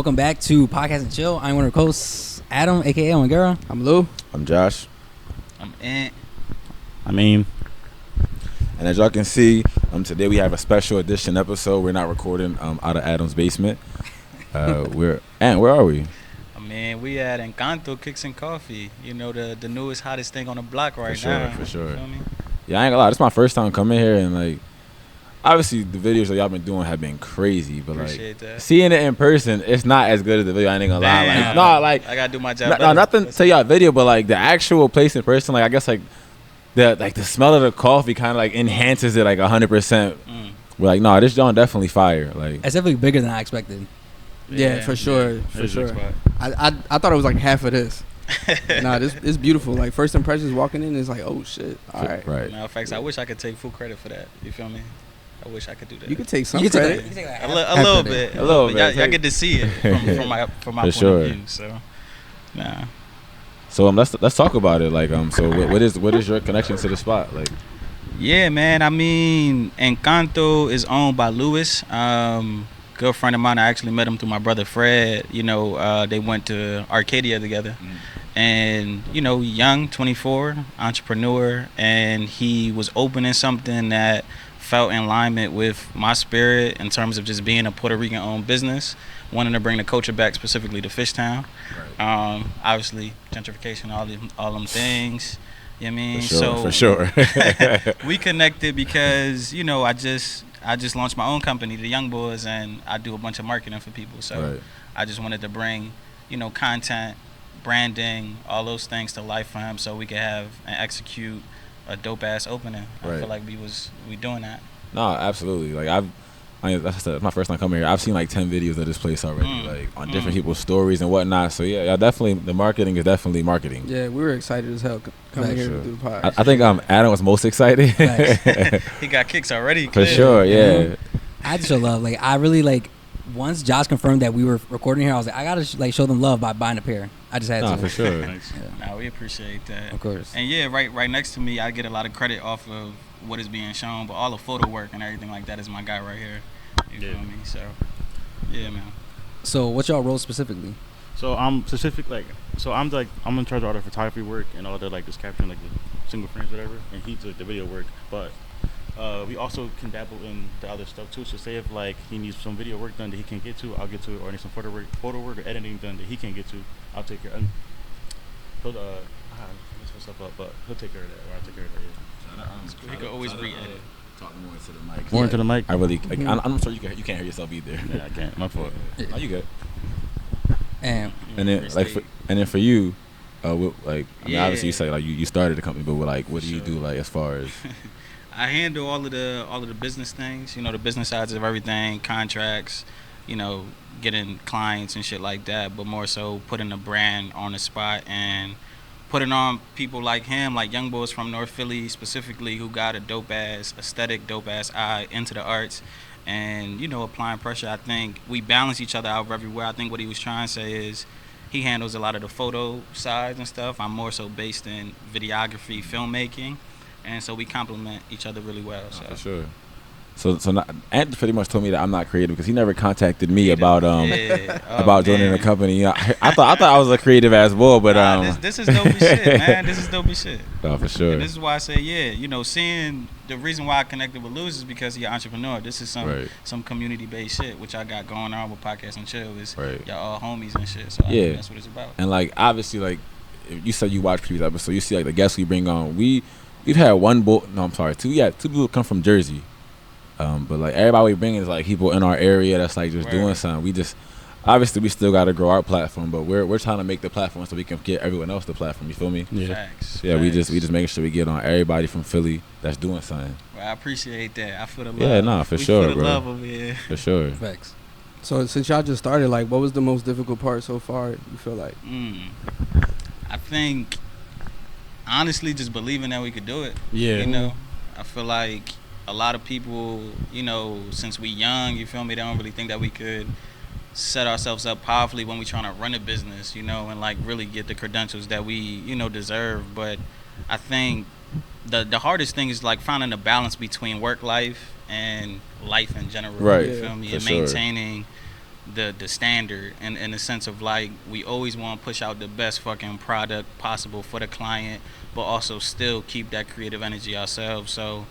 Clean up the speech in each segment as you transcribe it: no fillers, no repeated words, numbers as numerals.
Welcome back to PodcastNChill. I'm one of your hosts, Adam, aka Ongera. I'm Lou. I'm Josh. I'm Ant. I mean, And as y'all can see, today we have a special edition episode. We're not recording out of Adam's basement. Where are we? I mean, we at Encanto Kicks and Coffee. You know, the newest, hottest thing on the block right now. For sure. You feel me? Yeah, I ain't gonna lie. This is my first time coming here, and like, obviously the videos that y'all been doing have been crazy, but Appreciate like that. seeing it in person, it's not as good as the video. I ain't gonna lie. Like, Damn. no, like I gotta do my job. no, better. nothing to y'all video, but like the actual place in person, like I guess like the smell of the coffee kind of like enhances it like 100%. We're like, no, this John definitely fire. Like, It's definitely bigger than I expected. Yeah, for sure, for It's a sure. spot. I thought it was like half of this. Nah, this is beautiful. Like first impressions walking in is like, oh shit. All right. right. Matter of fact, I wish I could take full credit for that. You feel me? I wish I could do that. You could take some You can credit. take, you can take like a half little credit. bit. A little bit. Y'all get to see it from my For point sure. of view. So, nah. So let's talk about it. Like, so what is your connection to the spot? Like, Yeah, man. I mean, Encanto is owned by Lewis. Good friend of mine. I actually met him through my brother Fred. You know, they went to Arcadia together. And, you know, young, 24, entrepreneur. And he was opening something that felt in alignment with my spirit in terms of just being a Puerto Rican-owned business. Wanting to bring the culture back, specifically to Fishtown. Obviously, gentrification, all them things. You know what I mean? for sure. We connected because, you know, I just launched my own company, the Young Boys, and I do a bunch of marketing for people. So Right. I just wanted to bring, you know, content, branding, all those things to life for him so we could have and execute a dope ass opening. Right. I feel like we doing that. No, absolutely. Like that's my first time coming here. I've seen like 10 videos of this place already, like on different people's stories and whatnot. So yeah, definitely the marketing is definitely marketing. Yeah, we were excited as hell coming Right, here sure. to do the pod. I think Adam was most excited. Nice. He got kicks already. For clear. sure, yeah. I had to show love. Like, I really, like, once Josh confirmed that we were recording here, I was like, I gotta like show them love by buying a pair. I just had No, to. for sure. Nice. Nah, we appreciate that. Of course. And yeah, right next to me, I get a lot of credit off of what is being shown, but all the photo work and everything like that is my guy right here. You Yeah. feel me? So, yeah, man. So, what's y'all role specifically? So I'm in charge of all the photography work and all the like just capturing like the single frames, whatever, and he does the video work. But we also can dabble in the other stuff too. So say if like he needs some video work done that he can't get to, I'll get to it, or need some photo work or editing done that he can't get to, I'll take care. And he'll mess myself up, but he'll take care of that, or I'll take care of that. Yeah. He could always re-edit. Talk more into the mic. More into the mic. I really, like, I'm sorry you can't hear yourself either. Yeah, I can't. My fault. Oh, you good. And And then for you, like, I mean, obviously you Yeah. say like you started the company, but like, what do you do like as far as? I handle all of the business things, you know, the business sides of everything, contracts, you know, getting clients and shit like that, but more so putting a brand on the spot and putting on people like him, like young boys from North Philly specifically, who got a dope ass aesthetic, dope ass eye into the arts, and, you know, applying pressure. I think we balance each other out everywhere. I think what he was trying to say is he handles a lot of the photo sides and stuff. I'm more so based in videography, filmmaking, and so we complement each other really well. So. For sure. So Ant pretty much told me that I'm not creative because he never contacted me about Yeah. Oh, about joining man. the company. You know, I thought I was a creative ass boy, but this is dopey shit, man. This is dopey shit. no, for sure. And this is why I say, yeah, you know, seeing the reason why I connected with Lewis is because he's an entrepreneur. This is some community-based shit, which I got going on with PodcastNChill. Is Right. y'all all homies and shit. So I Yeah. think that's what it's about. And like obviously, like if you said you watch previous episodes, you see like the guests we bring on. We've had two. Yeah, two people come from Jersey. But like everybody we bring is like people in our area that's like just doing something. We just obviously we still got to grow our platform, but we're trying to make the platform so we can get everyone else the platform. You feel me? Yeah. Facts. Yeah, we Facts. just making sure we get on everybody from Philly that's doing something. Well, I appreciate that. I feel the love. Yeah, nah, for We sure, feel the bro. love over here. For sure. facts. So since y'all just started, like, what was the most difficult part so far? You feel like? I think honestly, just believing that we could do it. Yeah. You know, I feel like a lot of people, you know, since we young, you feel me, they don't really think that we could set ourselves up powerfully when we trying to run a business, you know, and like really get the credentials that we, you know, deserve. But I think the hardest thing is like finding a balance between work life and life in general. Right. You feel me? For And sure. maintaining the standard, and in the sense of like we always want to push out the best fucking product possible for the client, but also still keep that creative energy ourselves. So,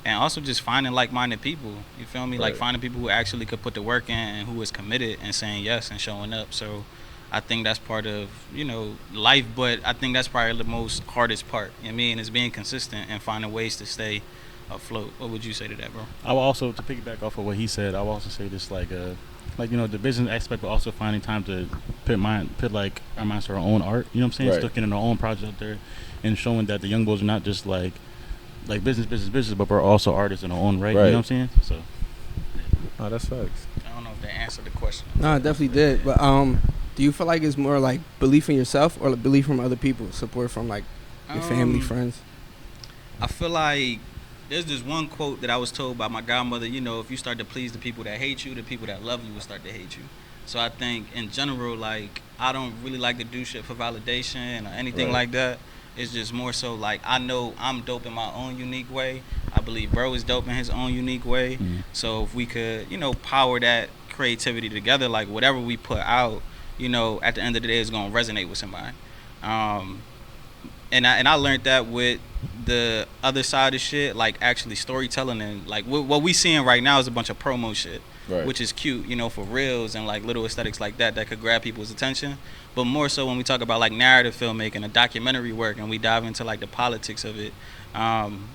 and also just finding like-minded people, you feel me? Like Right. finding people who actually could put the work in and who is committed and saying yes and showing up. So I think that's part of, you know, life, but I think that's probably the most hardest part, you know what I mean, is being consistent and finding ways to stay afloat. What would you say to that, bro? I will also, to piggyback off of what he said, I will also say this, like you know, the business aspect, but also finding time to put like our minds to our own art. You know what I'm saying? Right. Still getting our own project out there, and showing that the young boys are not just like business, but we're also artists in our own right. You Right. know what I'm saying? So Oh, that's facts. I don't know if they answered the question. No, it definitely did. But do you feel like it's more like belief in yourself or like belief from other people, support from like your family, friends? I feel like there's this one quote that I was told by my godmother, you know, if you start to please the people that hate you, the people that love you will start to hate you. So I think in general, like, I don't really like to do shit for validation or anything Right. like that. It's just more so like I know I'm dope in my own unique way. I believe bro is dope in his own unique way. So if we could, you know, power that creativity together, like whatever we put out, you know, at the end of the day is gonna resonate with somebody. And I learned that with the other side of shit, like actually storytelling, and like what we seeing right now is a bunch of promo shit, Right. which is cute, you know, for reels and like little aesthetics like that could grab people's attention. But more so when we talk about like narrative filmmaking, a documentary work, and we dive into like the politics of it,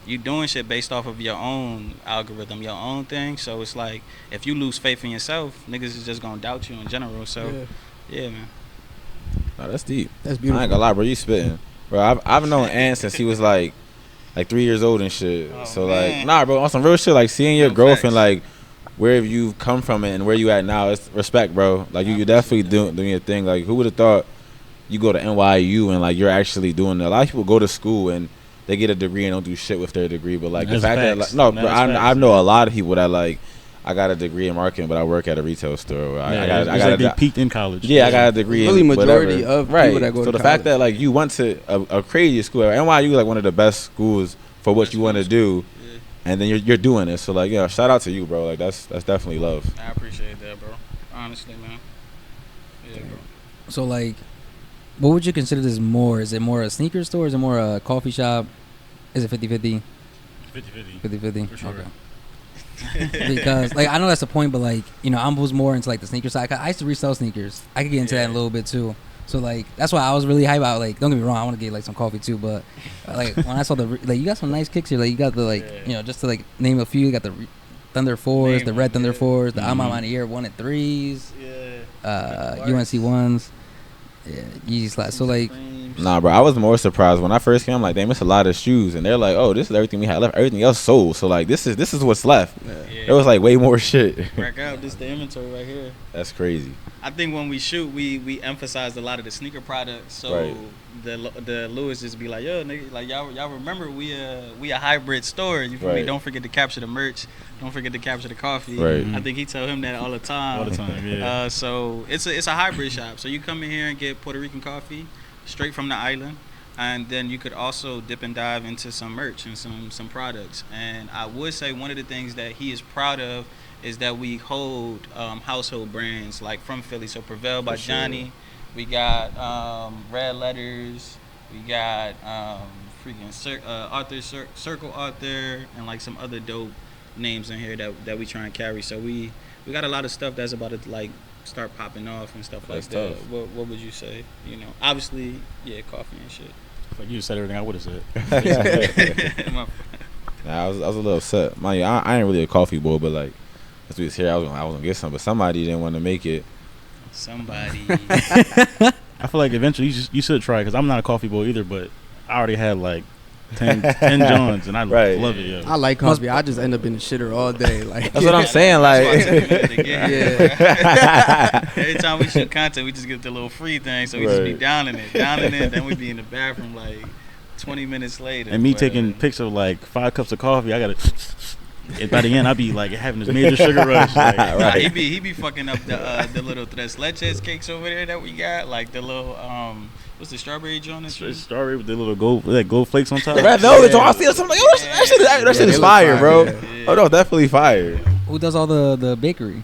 you doing shit based off of your own algorithm, your own thing. So it's like if you lose faith in yourself, niggas is just gonna doubt you in general. So yeah man. Oh, that's deep. That's I beautiful. ain't gonna lie, bro. You spitting, bro. I've known Ant since he was like 3 years old and shit. Oh, so man. like, nah, bro. On some real shit, like seeing your No, growth facts. and like where you've come from and where you at now, it's respect, bro. Like you definitely doing your thing. Like who would have thought you go to NYU and like you're actually doing it. A lot of people go to school and they get a degree and don't do shit with their degree. But like That's the fact that facts. like, no, That's bro, I facts. know a lot of people that like I got a degree in marketing, but I work at a retail store. I got like they a peaked in college. yeah, I got a degree. Really in majority whatever. of right. people that go so to the fact college. that like you went to a crazy school, NYU like one of the best schools for what you want to do, Yeah. and then you're doing it. So like, yeah, shout out to you, bro. Like that's definitely love. I appreciate that, bro. Honestly, man. Yeah, bro. So like, what would you consider this more? Is it more a sneaker store? Is it more a coffee shop? Is it 50-50? 50-50. 50-50? For sure. Okay. Because like I know that's the point, but like, you know, I was more into like the sneaker side. I used to resell sneakers. I could get into that in a little bit too. So like that's why I was really hyped about, like, don't get me wrong, I want to get like some coffee too, but like when I saw like you got some nice kicks here, like you got the like you know, just to like name a few, you got the Thunder 4s, the Red Thunder 4s, the I'm on the Air 1 and 3s, UNC 1s, yeah, Yeezy slides. So like Nah, bro, I was more surprised when I first came. I'm like, damn, it's a lot of shoes, and they're like, oh, this is everything we had left. Everything else sold. So like, this is what's left. Yeah. There was like way more shit. Rack out, this the inventory right here. That's crazy. I think when we shoot, we emphasize a lot of the sneaker products. So Right. the Lewis just be like, yo, nigga, like y'all remember we a hybrid store. You feel me? Right. Don't forget to capture the merch. Don't forget to capture the coffee. Right. I think he tell him that all the time. All the time, yeah. So it's a hybrid shop. So you come in here and get Puerto Rican coffee straight from the island. And then you could also dip and dive into some merch and some products. And I would say one of the things that he is proud of is that we hold household brands like from Philly. So Prevail by For sure. Johnny. We got Red Letters. We got Circle Arthur, and like some other dope names in here that we try and carry. So we got a lot of stuff that's about to like start popping off and stuff That's like tough. that. What would you say? You know, obviously, yeah, coffee and shit. Like you said everything I would have said. My- Nah, I was a little upset. Mind you, I ain't really a coffee boy, but like, as we was here, I was gonna get some, but somebody didn't want to make it. Somebody. I feel like eventually you should try, because I'm not a coffee boy either, but I already had like 10 Johns, and I Right. love it. Yeah. I like coffee. I just end up in the shitter all day. Like That's what I'm saying. That's why I Like, took a minute to get here. Yeah. Every time we shoot content, we just get the little free thing, so we just be Right. downing it, then we be in the bathroom like 20 minutes later. And me But, taking pics of like 5 cups of coffee, I gotta. And by the end, I be like having this major sugar rush. Like, Nah, Right. he be fucking up the little tres leches cakes over there that we got, like the little what's the strawberry joint? It's strawberry with the little gold flakes on top. Red Velvet, I feel something like, oh, that shit they is look fire, fire, bro. yeah. Oh no, definitely fire. who does all the bakery?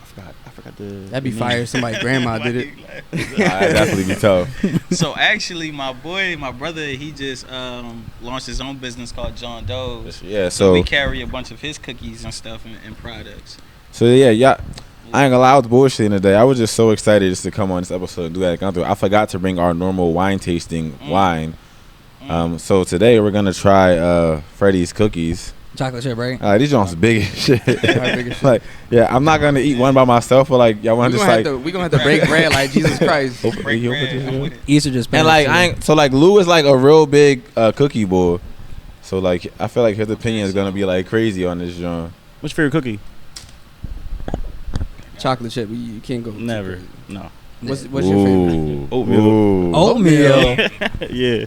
I forgot That'd be fire if somebody's grandma did it. That'd definitely be tough. So actually, my brother, he just launched his own business called John Doe's. Yeah, So we so carry a bunch of his cookies and stuff and products. yeah. I ain't gonna lie, I was bullshitting today. I was just so excited just to come on this episode and do that. I forgot to bring our normal wine tasting wine. So today we're gonna try Freddy's cookies. Chocolate chip, right? These joints big as shit. Big as shit. Like, yeah, I'm not gonna eat one by myself, but like, y'all want to just like. We gonna have to break bread like Jesus Christ. Break bread, I'm with it. Easter just And like, like Lou is like a real big cookie boy. So like, I feel like his opinion is gonna be like crazy on this joint. What's your favorite cookie? Chocolate chip. You can't go. Never. No. What's your favorite? Oatmeal. Oatmeal. Yeah.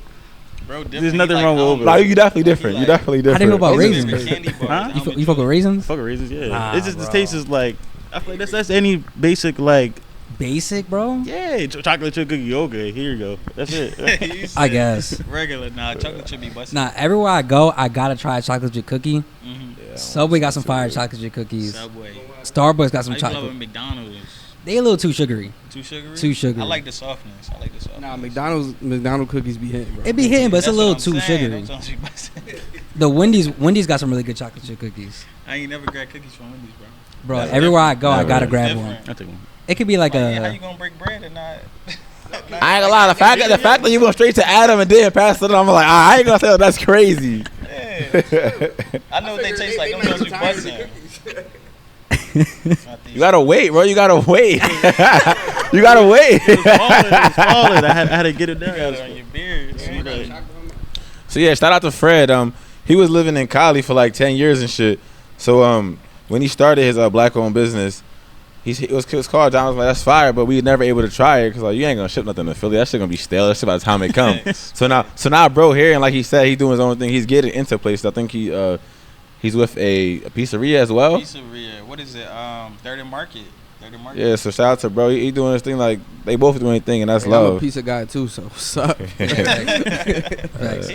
Bro, There's nothing wrong with oatmeal. No, you definitely different. You definitely different. How do you feel about Raisins raisins? is crazy. Huh? You fuck with raisins? Fuck with raisins, yeah. Nah, It's just the bro. taste is like, I feel like that's any basic like, Basic, bro? yeah, chocolate chip cookie. Okay, here you go. That's it. I guess. Regular, chocolate chip be busted. Nah, everywhere I go, I gotta try a chocolate chip cookie. Mm-hmm. Yeah, Subway got some fire chocolate chip cookies. Subway. Starbucks got some I used to love chocolate. it McDonald's. They a little too sugary. Too sugary? Too sugary. I like the softness. Nah, McDonald's cookies be hitting, bro. It be hitting, but it's a That's little what I'm too saying. sugary. Them joints be busted. The Wendy's got some really good chocolate chip cookies. I ain't never grabbed cookies from Wendy's, bro. Bro, Never. everywhere I go, I Never. gotta grab Different. one. I'll take one. It could be like Like, how a. you gonna break bread and not? I ain't gonna lie. The fact that you went straight to Adam and then passed it, I'm like, I ain't gonna say that's crazy. Yeah. I know what they taste like. Them joints be busting. You gotta wait, bro. You gotta wait. You gotta wait. It was falling. I had to get it You got it down. on your beard. So yeah, shout out to Fred. He was living in Cali for like 10 years and shit. So when he started his black-owned business, it was called John. I was like, that's fire, but we were never able to try it because like you ain't gonna ship nothing to Philly. That shit gonna be stale. That shit by the time it comes. so now, bro, here and like he said, he's doing his own thing. He's getting into places. I think he's with a pizzeria as well. Pizzeria. What is it? Third and Market. Yeah, so shout out to bro. He doing his thing. Like they both doing their thing, and that's I'm a love. pizza guy too, so what's up? He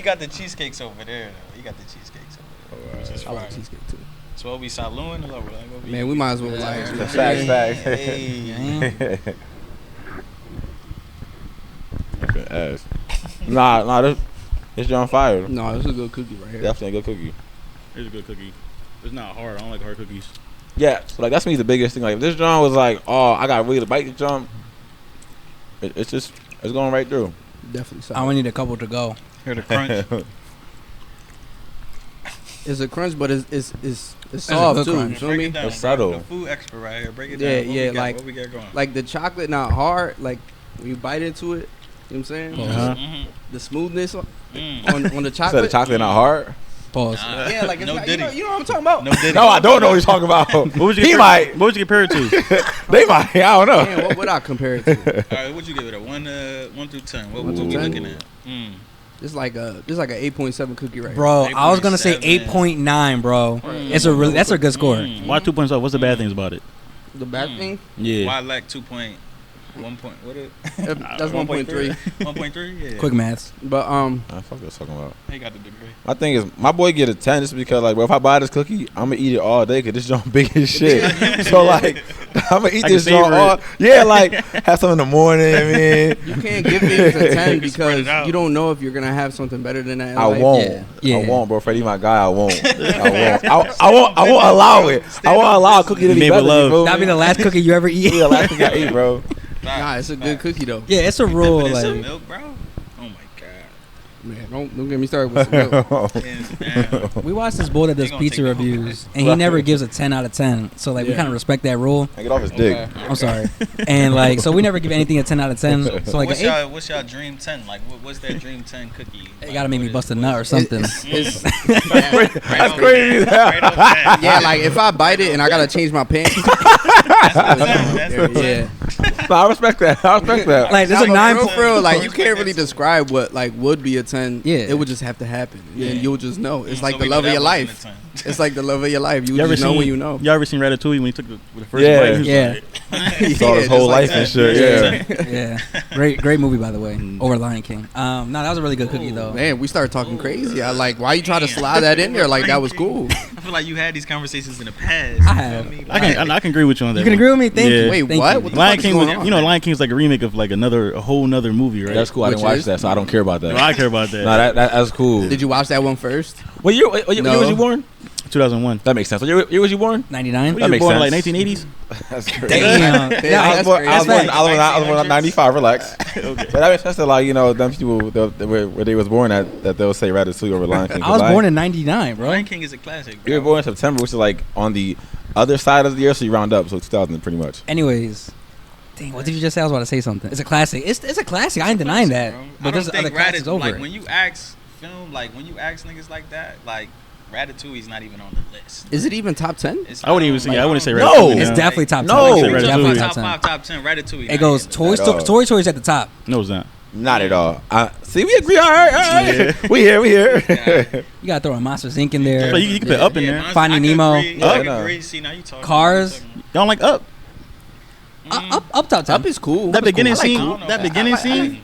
got the cheesecakes over there, though. He got the cheesecakes over there. Which is I like fire. cheesecake too. So what we saloon or what we? Man, we might as well like. Facts. Hey. Nah, this John fire. No, this is a good cookie right here. Definitely a good cookie. It's a good cookie. It's not hard. I don't like hard cookies. Yeah, so like that's me the biggest thing. Like if this John was like, oh, I got really to bite the John. It's going right through. Definitely I solid. would need a couple to go. Hear the crunch. It's a crunch, but it's a soft good too. crunch. You feel Break me? it down. It's subtle. The food expert right here. Break it Yeah, down. yeah, like- what we got going. Like the chocolate, not hard. Like when you bite into it, you know what I'm saying? Uh-huh. Mhm. The smoothness on Mm. the Said chocolate. the chocolate not hard. Pause. Nah. Yeah, like it's No not, Diddy. you know what I'm talking about? No Diddy. No, I don't know what he's talking about. What would you He compare, might. What would you compare it to? They might. I don't know. Man, what would I compare it to? All right, what'd you give it? A 1 through 10. What 1 we through 10? looking at? It's like a 8.7 cookie right Bro, I was gonna say 8.7. 8.9, bro. Mm. That's a good score. Why 2 points off? What's the bad things about it? here. The bad thing? Yeah. Why lack 2.1 point? What it? That's 1.3. 1.3. Yeah. Quick maths. But Fuck this talking about. He got the degree. My thing is, my boy get a 10 just because, like, bro, if I buy this cookie, I'm gonna eat it all day because this joint big as shit. So, like, I'm gonna eat I this can joint savor all. it. Yeah, like, have some in the morning, man. you can't give things a 10 can spread it because out. you don't know if you're gonna have something better than that. in I life. won't. Yeah. I won't, bro. Freddie, my guy, I won't. I won't allow it. I won't allow a cookie to be Made better. with love. You feel That'll be me? the last cookie you ever eat. Yeah, last thing I ate, bro. Nah, it's a good cookie though. Yeah, it's a rule. But it's some Like, milk, bro. Oh my god. Man, don't get me started with some milk. Hands down. we watched this boy that does They gonna pizza take the whole reviews, and he never gives a 10 out of 10. So like we Yeah. kind of respect that rule. Get off his dick. Okay. I'm sorry, and like so we never give anything a 10 out of 10. So like what's an 8, what's y'all dream 10? Like what's that dream 10 cookie? it gotta make me bust a nut or something. It's- That's crazy. yeah, like if I bite it and I gotta change my pants. Yeah. No, I respect that. Like there's a Nah, but 9. for real, like you can't really describe what like would be a 10. Yeah. It would just have to happen. Yeah. And you'll just know. It's So like we the know love of that your wasn't life. a 10. It's like the love of your life. You You ever just know seen when you know. You ever seen Ratatouille when he took the first Yeah. bite? He was Yeah. like, Saw his just whole like life and that. shit. Yeah. Yeah, great movie by the way. Over Lion King. No, that was a really good cookie though. Man, we started talking crazy. I like why you try to slide that in there like that was cool. feel like you had these conversations in the past. I have. I can agree with you on that. You can agree with me? Thank you. Wait, Thank what? you. What the Lion fuck is King going was, on? you know, Lion King is like a remake of like a whole nother movie, right? That's cool. I didn't Which watch is? that, so I don't care about that. No, I care about that. No, that's cool. Did you watch that one first? What year was you born? 2001. That makes sense. What year was you born? 99. What That are you makes born in sense. like 1980s? That's crazy. Damn. Yeah, Yeah, I was born facts. in 95. Relax. Okay. But that makes sense that, like, you know, them people where they was born at, that they'll say Ratatouille over Lion King. I was born in 99, bro. Lion King is a classic, bro. You were born in September, which is like on the other side of the year, so you round up, so 2000 pretty much. Anyways, dang, what did you just say? I was about to say something. It's a classic. It's a classic. I ain't denying that. Bro. But there's other classics over like it. when you ask niggas like that, like Ratatouille's not even on the list. Is it even top 10? It's I wouldn't even not say. on, I wouldn't say. No. Ratatouille, It's yeah. definitely top 10. No. It's definitely Ratatouille. top 10. top 10. Ratatouille. It goes Toy Story's at the top. No, it's not. Not at all. See, we agree. All right. We here. You gotta throw a Monsters Inc. in there. But you can put Up in there. Finding Nemo. I Yeah, can no. agree. See, now you talking. Cars. You don't like Up? Up top 10. Up is cool. That beginning I like scene. cool. That beginning scene.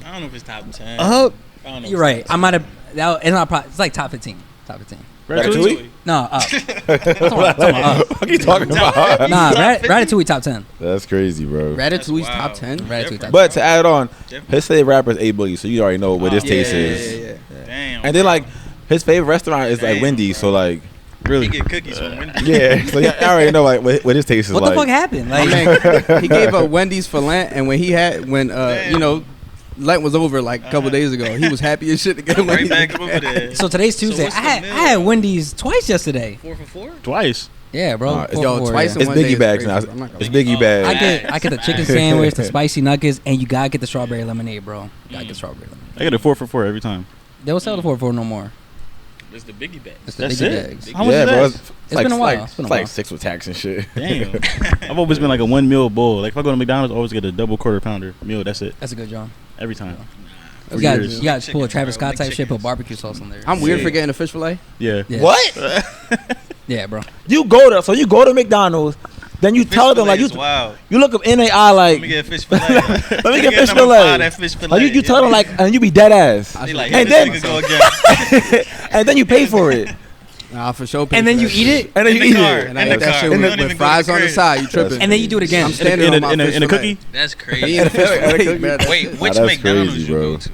I don't know if it's top 10. Up. I don't know. You're right. I might have. It's not. It's like top 15. Top 15. Ratatouille? No, up. Talking about up. What are you talking about? Nah, Top 50? Ratatouille top 10. That's crazy, bro. Ratatouille's That's top wild. 10? Ratatouille top But to add on, Definitely. his favorite rapper is A Boogie, so you already know what his taste is. Yeah. Damn. And then, like, his favorite restaurant is like Damn, Wendy's, bro. so like, He Really? get cookies from Wendy's. yeah. So yeah, I already know like what his taste is What like. the fuck happened? My Like, man, he gave up Wendy's for Lent, and when Lent was over like a couple days ago, he was happy as shit to get Right Wendy's. back over there. so today's Tuesday. what's I the had meal? I had Wendy's twice yesterday. 4 for 4? Twice. Yeah, bro. It's- Four Yo, for four, twice yeah. in It's one day Biggie is bags crazy, now. bro. I'm not gonna It's lie. Biggie Oh, bags. I get the chicken sandwich, the spicy nuggets, and you gotta get the strawberry lemonade, bro. Gotta get strawberry lemonade. I get a 4 for 4 every time. They don't sell the 4 for 4 no more. It's the biggie bag. It's the That's biggie it? bags. How much Yeah, is bro. that? It's been a while. Like, It's been a it's like while. 6 with tax and shit. Damn. I've always been like a 1 meal bowl. Like if I go to McDonald's, I always get a double quarter pounder meal. That's it. That's a good job. Every time. You got years. you got to pull a McChickens, Travis bro. Scott type shit, put McChickens. barbecue sauce on there. I'm weird Yeah. for getting a fish fillet. Yeah. Yeah. What? Yeah, bro. You go to McDonald's, then you tell them like Wow. you look up in their eye like Let me get a fish fillet. let me get fish number fillet. 5, that fish fillet. Like you tell them like and you be dead ass. They like, and here then this nigga go again. and then you pay for it. Nah, for sure. And then you eat it, And then In you the eat car. it. And I In eat the that car. shit We with, don't even with go to fries the on the crib. side. You tripping? and then you do it again. I'm standing on my In fish a fillet. cookie? That's Eating crazy. a fish fillet, man, that's Wait, it. which that's McDonald's crazy, you bro. go to?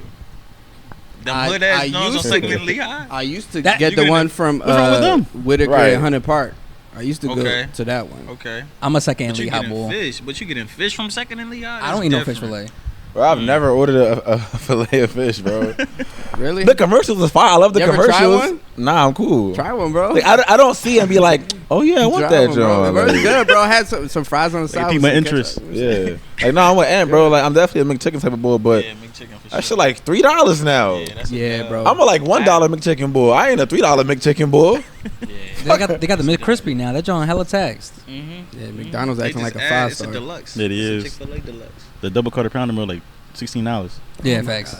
The I hood ass used Jones on to- Second and Lehigh? I used to That- get you the gonna one do- from what's wrong with them? Whitaker Right. and Hunter Park. I used to Okay. go to that one. Okay. I'm a second But you Lehigh getting bull. fish. But you getting fish from Second and Lehigh? I That's don't eat no fish different. fillet. Bro, I've never ordered a fillet of fish, bro. Really? The commercials is fire. I love the You ever try commercials. one? Nah, I'm cool. Try one, bro. Like, I don't see and be like, oh yeah, I want Try that, one, bro. John. Bro, it's Like, good, bro. I had some fries on the side. piqued with my some interest. ketchup. yeah. Like, no, I'm with Ant, bro. Like, I'm definitely a McChicken type of boy, but Yeah, McChicken for sure. that shit like $3 now. Yeah, that's a Yeah, dub. bro. I'm a like $1 McChicken boy. I ain't a $3 McChicken boy. Yeah. They got the McCrispy now. That joint hella taxed. Mm-hmm. Yeah, McDonald's They acting just like a add- 5 It's a star. deluxe. It It's a is. Chick-fil-A deluxe. The double quarter pounder meal like $16. Yeah, facts.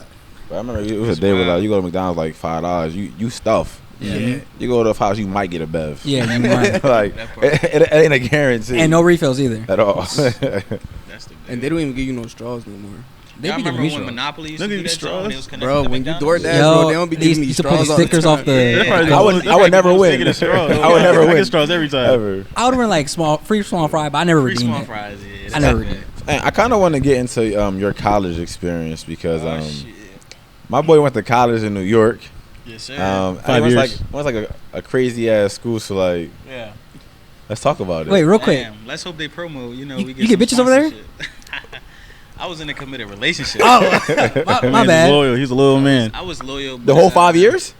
But I remember it was a day where like you go to McDonald's like $5. You stuff. Yeah. You go to a house, you might get a bev. Yeah, you might. like That part. it ain't a guarantee. And no refills either. at all. That's the And they don't even give you no straws no more. They Y'all be remember giving me when straws. Monopoly used They to do give you that joint when they was straws? connected Bro, to when you McDonald's? DoorDash, Yo, bro, they don't be they giving me used to put the straws all the stickers time. off the. Yeah. I would never win. I would never I win. get straws every time. Ever. I would run like free small fry, but I never Free redeemed small it. fries, yeah. I never that's redeemed it. Man, I kind of want to get into your college experience because Oh, shit. my boy went to college in New York. Yes, sir. And 5 it was years. like a crazy ass school. So like, Yeah. let's talk about it. Wait, real quick. Damn, let's hope they promo. You know, You- we you get get some bitches over there? sponsorship. I was in a committed relationship. Oh, my Man's bad. Loyal. He's a loyal man. I was loyal. the but, whole 5 years.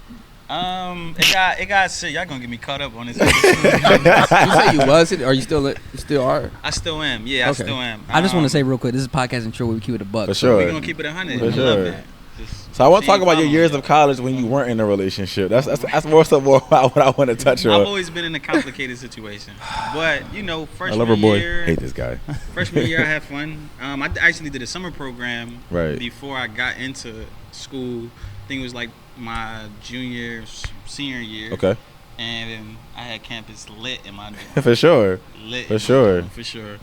It got sick. Y'all gonna get me caught up on this. You say you was it, or you still are? I still am. Yeah, Okay. I still am. I just want to say real quick, this is PodcastNChill where we keep it a buck. For so- sure. we're gonna keep it 100. For I love sure. that. Just- So I want to she talk about your ain't years following of college when you weren't in a relationship. That's more so more about what I want to touch I've on. always been in a complicated situation, but you know, freshman love her boy. year, Hate this guy. freshman year I had fun. I actually did a summer program Right. before I got into school. I think it was like my senior year. Okay. And then I had campus lit in my dorm. For sure. Lit For in my sure. dorm, for sure.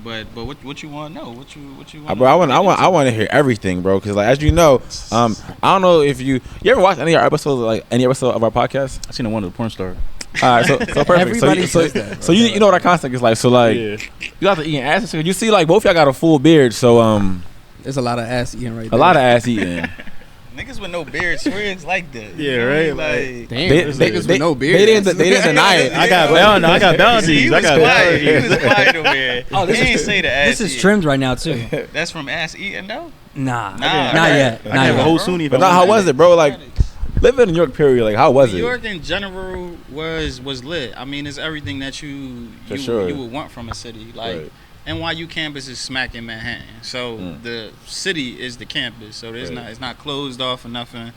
But what you want to know? What you Bro, I want to hear everything, bro. Because like as you know, I don't know if you ever watched any of our episodes, like any episode of our podcast. I seen one of the porn star. All right, so perfect. Everybody so says that, so you know what our concept is like. So like you got to eat ass. You see, like both y'all got a full beard. So there's a lot of ass eating right a there. lot of ass eating. Niggas with no beard swear it's like that. Yeah, right. Damn, They- niggas with no beard. They didn't deny it. I got boundaries. He was quiet. He was quiet over here. Oh, He ain't say the ass. This is eating. trimmed right now too. That's from ass eating though. Nah, Nah, not yet. I Not can have a yet. whole Sunni. But now, how was it, bro? Like living in New York, period. Like how was New it? York in general was lit. I mean, it's everything that you would want from a city. Like Right. NYU campus is smack in Manhattan, so the city is the campus. So there's Right. it's not closed off or nothing.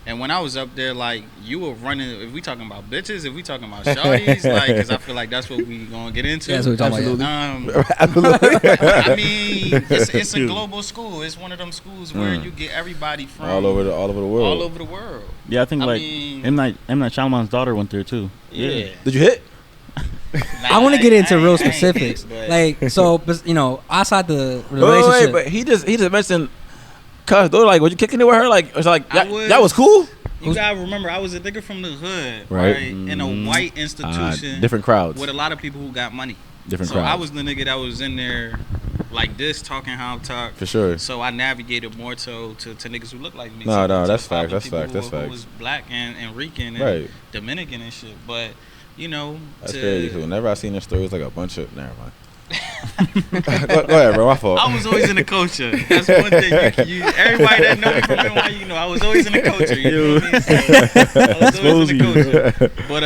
And when I was up there, like you were running. If we talking about bitches, if we talking about shawties, like, because I feel like that's what we gonna get into. Yeah, that's what we're talking I mean, it's a global school. It's one of them schools where you get everybody from all over the world. all over the world. Yeah, I think I like mean- M. Night Shyamalan's daughter went there too. Yeah. Did you hit? I want to get into real I ain't specifics. hit, but- Like, so, but, you know, outside the Wait, relationship. but he just mentioned. Cuz though, like, was you kicking it with her? Like, it's like I that was cool. You gotta remember, I was a nigga from the hood, Right. right? In a white institution, Different crowds. with a lot of people who got money. Different So crowds. I was the nigga that was in there like this, talking how I talk. For sure. So I navigated more to niggas who look like me. No, to that's probably facts, that's people facts, that's who facts. was black and Rican and Right. Dominican and shit. But you know, That's to, crazy. So whenever I seen this story, it's like a bunch of. Never mind. go ahead, bro. My fault. I was always in the culture. That's one thing. Everybody that know me from NYU, you know, I was always in the culture. You know what I mean? So, I was always in the culture. But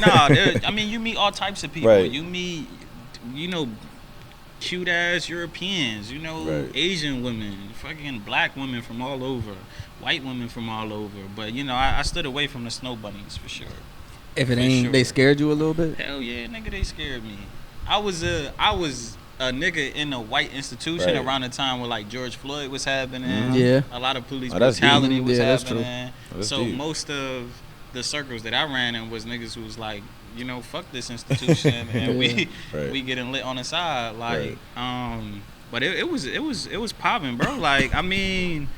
nah, I mean, you meet all types of people. Right. You meet, you know, cute ass Europeans. You know, Right. Asian women, fucking black women from all over, white women from all over. But you know, I stood away from the snow bunnies for sure. if it For ain't, sure. They scared you a little bit. Hell yeah, nigga, they scared me. I was a nigga in a white institution Right. around the time where like George Floyd was happening. Yeah. A lot of police Oh, that's brutality deep. was Yeah, that's true. happening. That's So deep. most of the circles that I ran in was niggas who was like, you know, fuck this institution and we Right. we getting lit on the side. Like, but it was popping, bro. Like, I mean,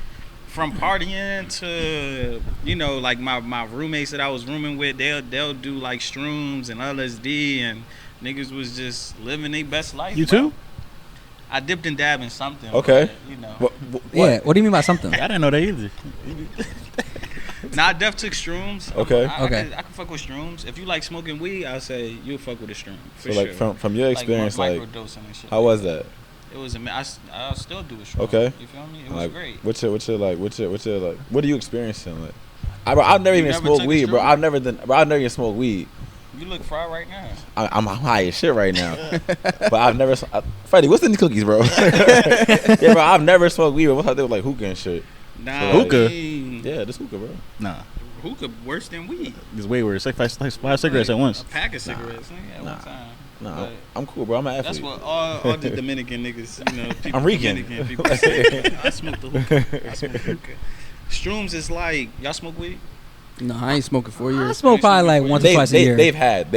from partying to, you know, like my roommates that I was rooming with, they'll do like shrooms and LSD, and niggas was just living their best life. You bro. too? I dipped and dabbed in something. Okay. But, you know. What? yeah. What do you mean by something? I didn't know that either. Nah, I def took shrooms. Okay. Okay. I can fuck with shrooms. If you like smoking weed, I'll say you'll fuck with a shroom. For So like sure. from your experience, like microdosing and shit. how was that? It was I'll still do a shroom. Okay. You feel me? It was Like great. what's your like? What are you experiencing? Like, I've never You even never smoked took a weed, bro. shroom? I've never even smoked weed. You look fried right now. I'm high as shit right now, but I've never. Freddie, what's in these cookies, bro? Yeah, bro. I've never smoked weed. But what's how they were like hookah and shit? Nah, So, like, hookah? I mean, Yeah, this hookah, bro. Nah, hookah worse than weed. it's way worse. Like five cigarettes at once. A pack of cigarettes at Nah. one time. Nah, But I'm cool, bro. I'm an athlete. that's what all the Dominican niggas, you know, people I'm Rican. Dominican people say. I smoke the hookah. I smoke hookah. Shrooms is like, y'all smoke weed? No, I ain't smoking 4 I years. smoke probably like once or twice a year. They've had.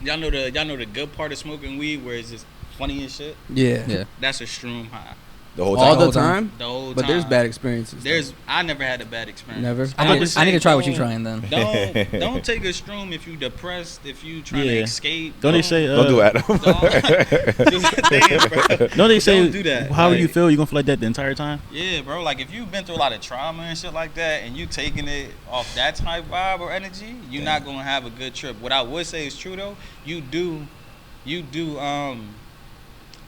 Y'all know the good part of smoking weed where it's just funny and shit? Yeah. Yeah. That's a shroom high. The whole All time. the time. The whole time. But there's bad experiences. I never had a bad experience. Never? I need to try what you're you're trying then. Don't take a shroom if you depressed, if you trying to Yeah. escape. Don't they say? Don't do Adam. Don't they say? Don't do that. How Like, you feel? You gonna feel like that the entire time? Yeah, bro. Like if you've been through a lot of trauma and shit like that, and you taking it off that type vibe or energy, you're not gonna have a good trip. What I would say is true though. You do,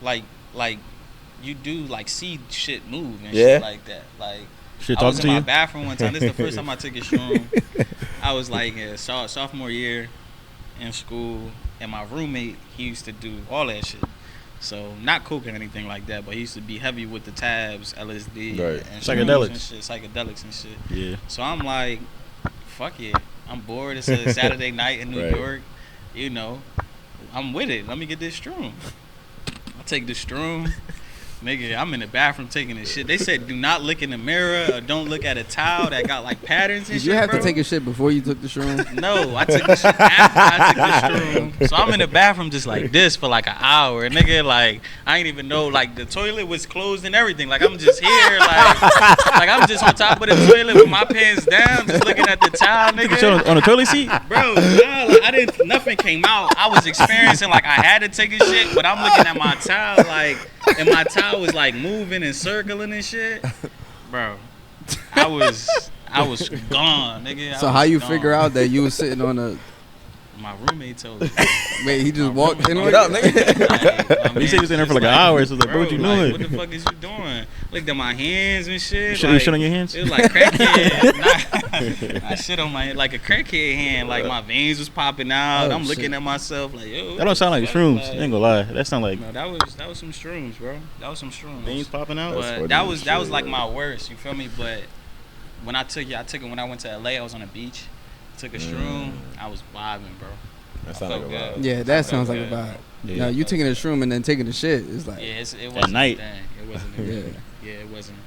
like you do like see shit move and Yeah. shit like that. Like Shit I was talking in to my you. bathroom one time. This is the first time I took a shroom. I was like sophomore year in school, and my roommate, he used to do all that shit. So not coke or anything like that, but he used to be heavy with the tabs, LSD, Right. and Psychedelics. shrooms and shit, psychedelics and shit. Yeah. So I'm like, fuck it, I'm bored. It's a Saturday night in New Right. York, you know. I'm with it. Let me get this shroom. I take the shroom. Nigga, I'm in the bathroom taking a shit. They said do not look in the mirror or don't look at a towel that got like patterns and Did shit. you have bro. to take a shit before you took the shroom? No, I took the shit after I took the shroom. So I'm in the bathroom just like this for like an hour. Nigga, like, I ain't even know, like, the toilet was closed and everything. Like, I'm just here, like I'm just on top of the toilet with my pants down, just looking at the towel, nigga. You on the toilet seat? Bro, nah, like, I didn't, nothing came out. I was experiencing, like, I had to take a shit, but I'm looking at my towel, like, and my towel was, like, moving and circling and shit. Bro, I was gone, nigga. So how you figure out that you was sitting on a? My roommate told me. Wait, he just walked in. Get up, nigga. Like, You said he was in there for like an hour, so like, bro, what you like, doing? what the fuck is you doing? Looked at my hands and shit. You shit on your hands? It was like crackhead. I shit on my like a crackhead hand. Like my veins was popping out. Oh, I'm looking shit. at myself like, yo. That don't sound like what the shrooms. fuck? I ain't gonna lie. That sound like No, that was some shrooms, bro. That was some shrooms. veins popping out. That's But funny that as was shit, like yeah. my worst. You feel me? But when I took it when I went to LA. I was on the beach. Took a shroom. I was vibing, bro. That I sounds like felt a good. vibe. Yeah, that I sounds felt like a good. vibe. Yeah. Now you taking a shroom and then taking a shit is like. Yeah, it wasn't night. a thing. It wasn't. A Yeah. thing. Yeah, it wasn't.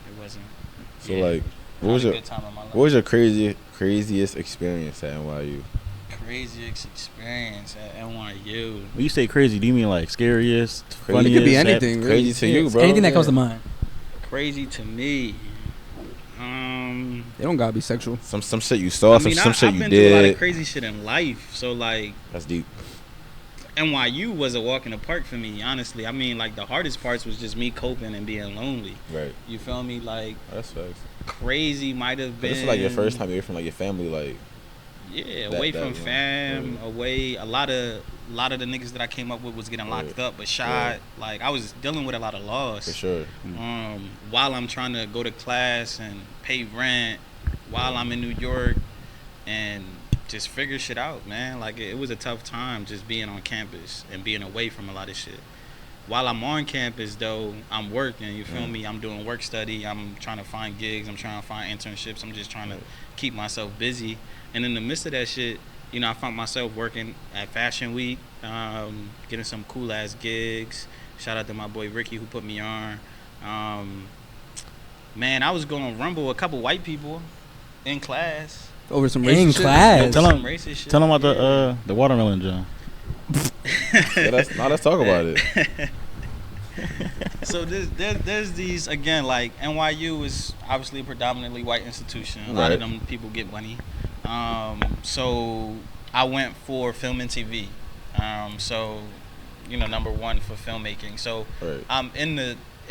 So Yeah. like, I what was had a your good time in my life. what was your craziest experience at NYU? Craziest experience at NYU? When you say crazy, do you mean like scariest, Crazy. funniest? It could be sad- anything. Really. Crazy to you, bro. Anything that Yeah. comes to mind. Crazy to me. They don't gotta be sexual. Some shit you saw, I mean, some shit I've you been through a lot of did. crazy shit in life. So like, That's deep. NYU was a walk in the park for me. Honestly, I mean, like the hardest parts was just me coping and being lonely. Right. You feel me? Like That's facts. crazy might have But been. this is like your first time away from like your family, like Yeah, That- away that from one. fam, Yeah. away. A lot of the niggas that I came up with was getting locked Yeah. up, but shot. Yeah. Like I was dealing with a lot of loss. for sure. While I'm trying to go to class and pay rent, while I'm in New York, and just figure shit out, man. Like it was a tough time just being on campus and being away from a lot of shit. While I'm on campus, though, I'm working. You feel me? I'm doing work study. I'm trying to find gigs. I'm trying to find internships. I'm just trying to keep myself busy. And in the midst of that shit, you know, I found myself working at Fashion Week, getting some cool ass gigs. Shout out to my boy Ricky who put me on. Man, I was going to rumble a couple white people in class. Over some In racist shit. class. Tell Some him- racist shit. Tell them about the watermelon, John. Yeah, let's talk about it. So there's these, again, like NYU is obviously a predominantly white institution. A lot Right. of them people get money. So I went for film and TV. So, you know, number one for filmmaking. So Right. I'm in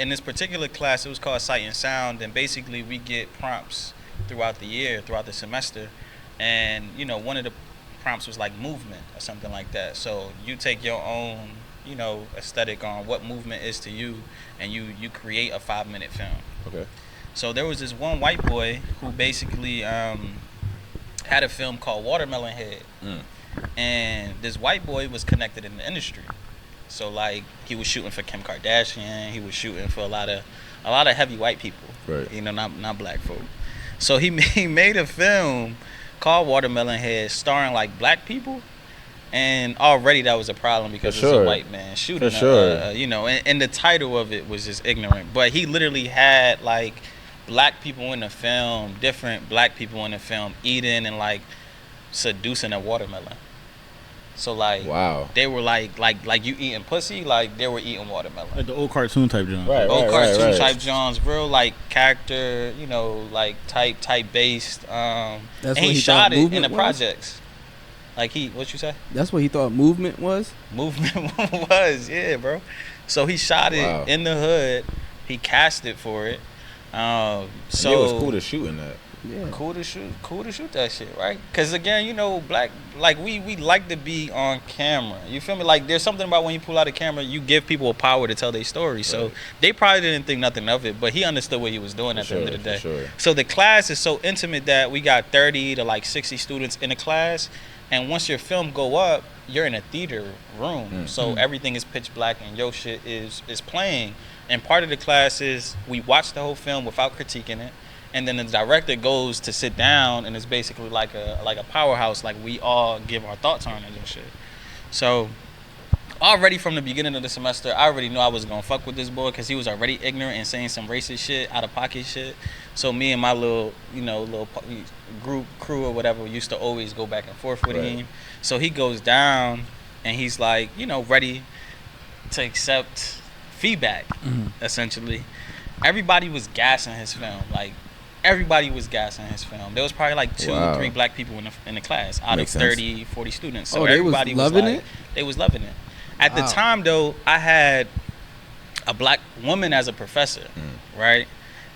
this particular class. It was called Sight and Sound, and basically we get prompts throughout the year, throughout the semester, and you know, one of the prompts was like movement or something like that. So you take your own, you know, aesthetic on what movement is to you, and you create a 5-minute film. Okay. So there was this one white boy who basically had a film called Watermelon Head, and this white boy was connected in the industry. So like he was shooting for Kim Kardashian, he was shooting for a lot of heavy white people, Right. you know, not black folk. So he made a film called Watermelon Head starring like black people, and already that was a problem because For it's sure. a white man shooting. For sure. You know, and the title of it was just ignorant. But he literally had like black people in the film, different black people in the film, eating and like seducing a watermelon. So like, Wow. they were like you eating pussy, like they were eating watermelon. Like the old cartoon type, John. Right. Old cartoon right. type Johns, real like character, you know, like type based. And That's he what he shot thought it in movement the was? projects. Like what you say? That's what he thought movement was. Movement was, yeah, bro. So he shot it Wow. in the hood. He cast it for it. So And it was cool to shoot in that. Yeah. cool to shoot that shit, right? Because again, you know, black, like we like to be on camera. You feel me? Like there's something about when you pull out a camera, you give people a power to tell their story. So Right. they probably didn't think nothing of it, but he understood what he was doing For at the end of the day. for sure. So the class is so intimate that we got 30 to like 60 students in a class, and once your film go up, you're in a theater room. So everything is pitch black and your shit is playing. And part of the class is we watch the whole film without critiquing it. And then the director goes to sit down, and it's basically like a powerhouse. Like we all give our thoughts on it and shit. So already from the beginning of the semester, I already knew I was gonna fuck with this boy because he was already ignorant and saying some racist shit, out of pocket shit. So me and my little group crew or whatever used to always go back and forth with him. So he goes down and he's like, ready to accept feedback. Essentially, everybody was gassing his film. Like everybody was gassing his film. There was probably like 2 or 3 black people in the class out Makes of sense. 30, 40 students. So everybody was loving it. They was loving it. At the time, though, I had a black woman as a professor, right?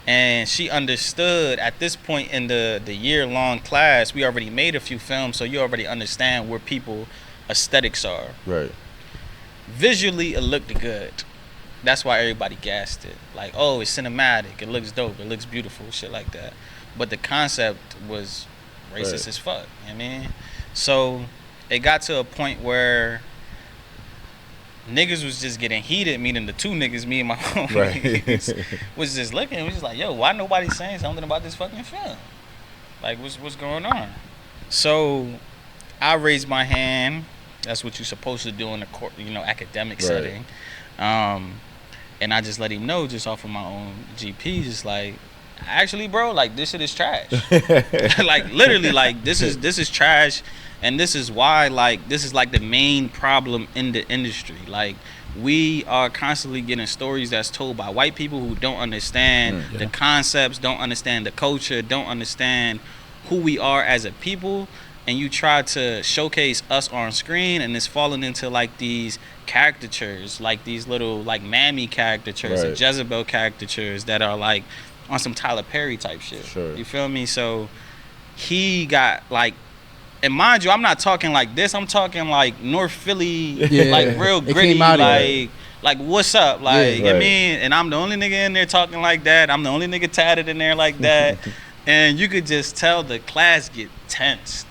And she understood at this point in the year-long class, we already made a few films, so you already understand where people aesthetics are. Right. Visually, it looked good. That's why everybody gassed it. Like, oh, it's cinematic. It looks dope. It looks beautiful. Shit like that. But the concept was racist as fuck. You know what I mean? So it got to a point where niggas was just getting heated, meaning the 2 niggas, me and my homies, was just looking. Was just like, yo, why nobody saying something about this fucking film? Like, what's going on? So I raised my hand. That's what you're supposed to do in a court, academic setting. And I just let him know, just off of my own GP, just like, actually, bro, like, this shit is trash. Like, literally, like, this is trash. And this is why, like, this is like the main problem in the industry. Like, we are constantly getting stories that's told by white people who don't understand the concepts, don't understand the culture, don't understand who we are as a people. And you try to showcase us on screen, and it's falling into like these caricatures, like these little like Mammy caricatures and Jezebel caricatures that are like on some Tyler Perry type shit. Sure. You feel me? So he got like, and mind you, I'm not talking like this. I'm talking like North Philly, like real gritty, like what's up, like you know what I mean. And I'm the only nigga in there talking like that. I'm the only nigga tatted in there like that, and you could just tell the class get tensed.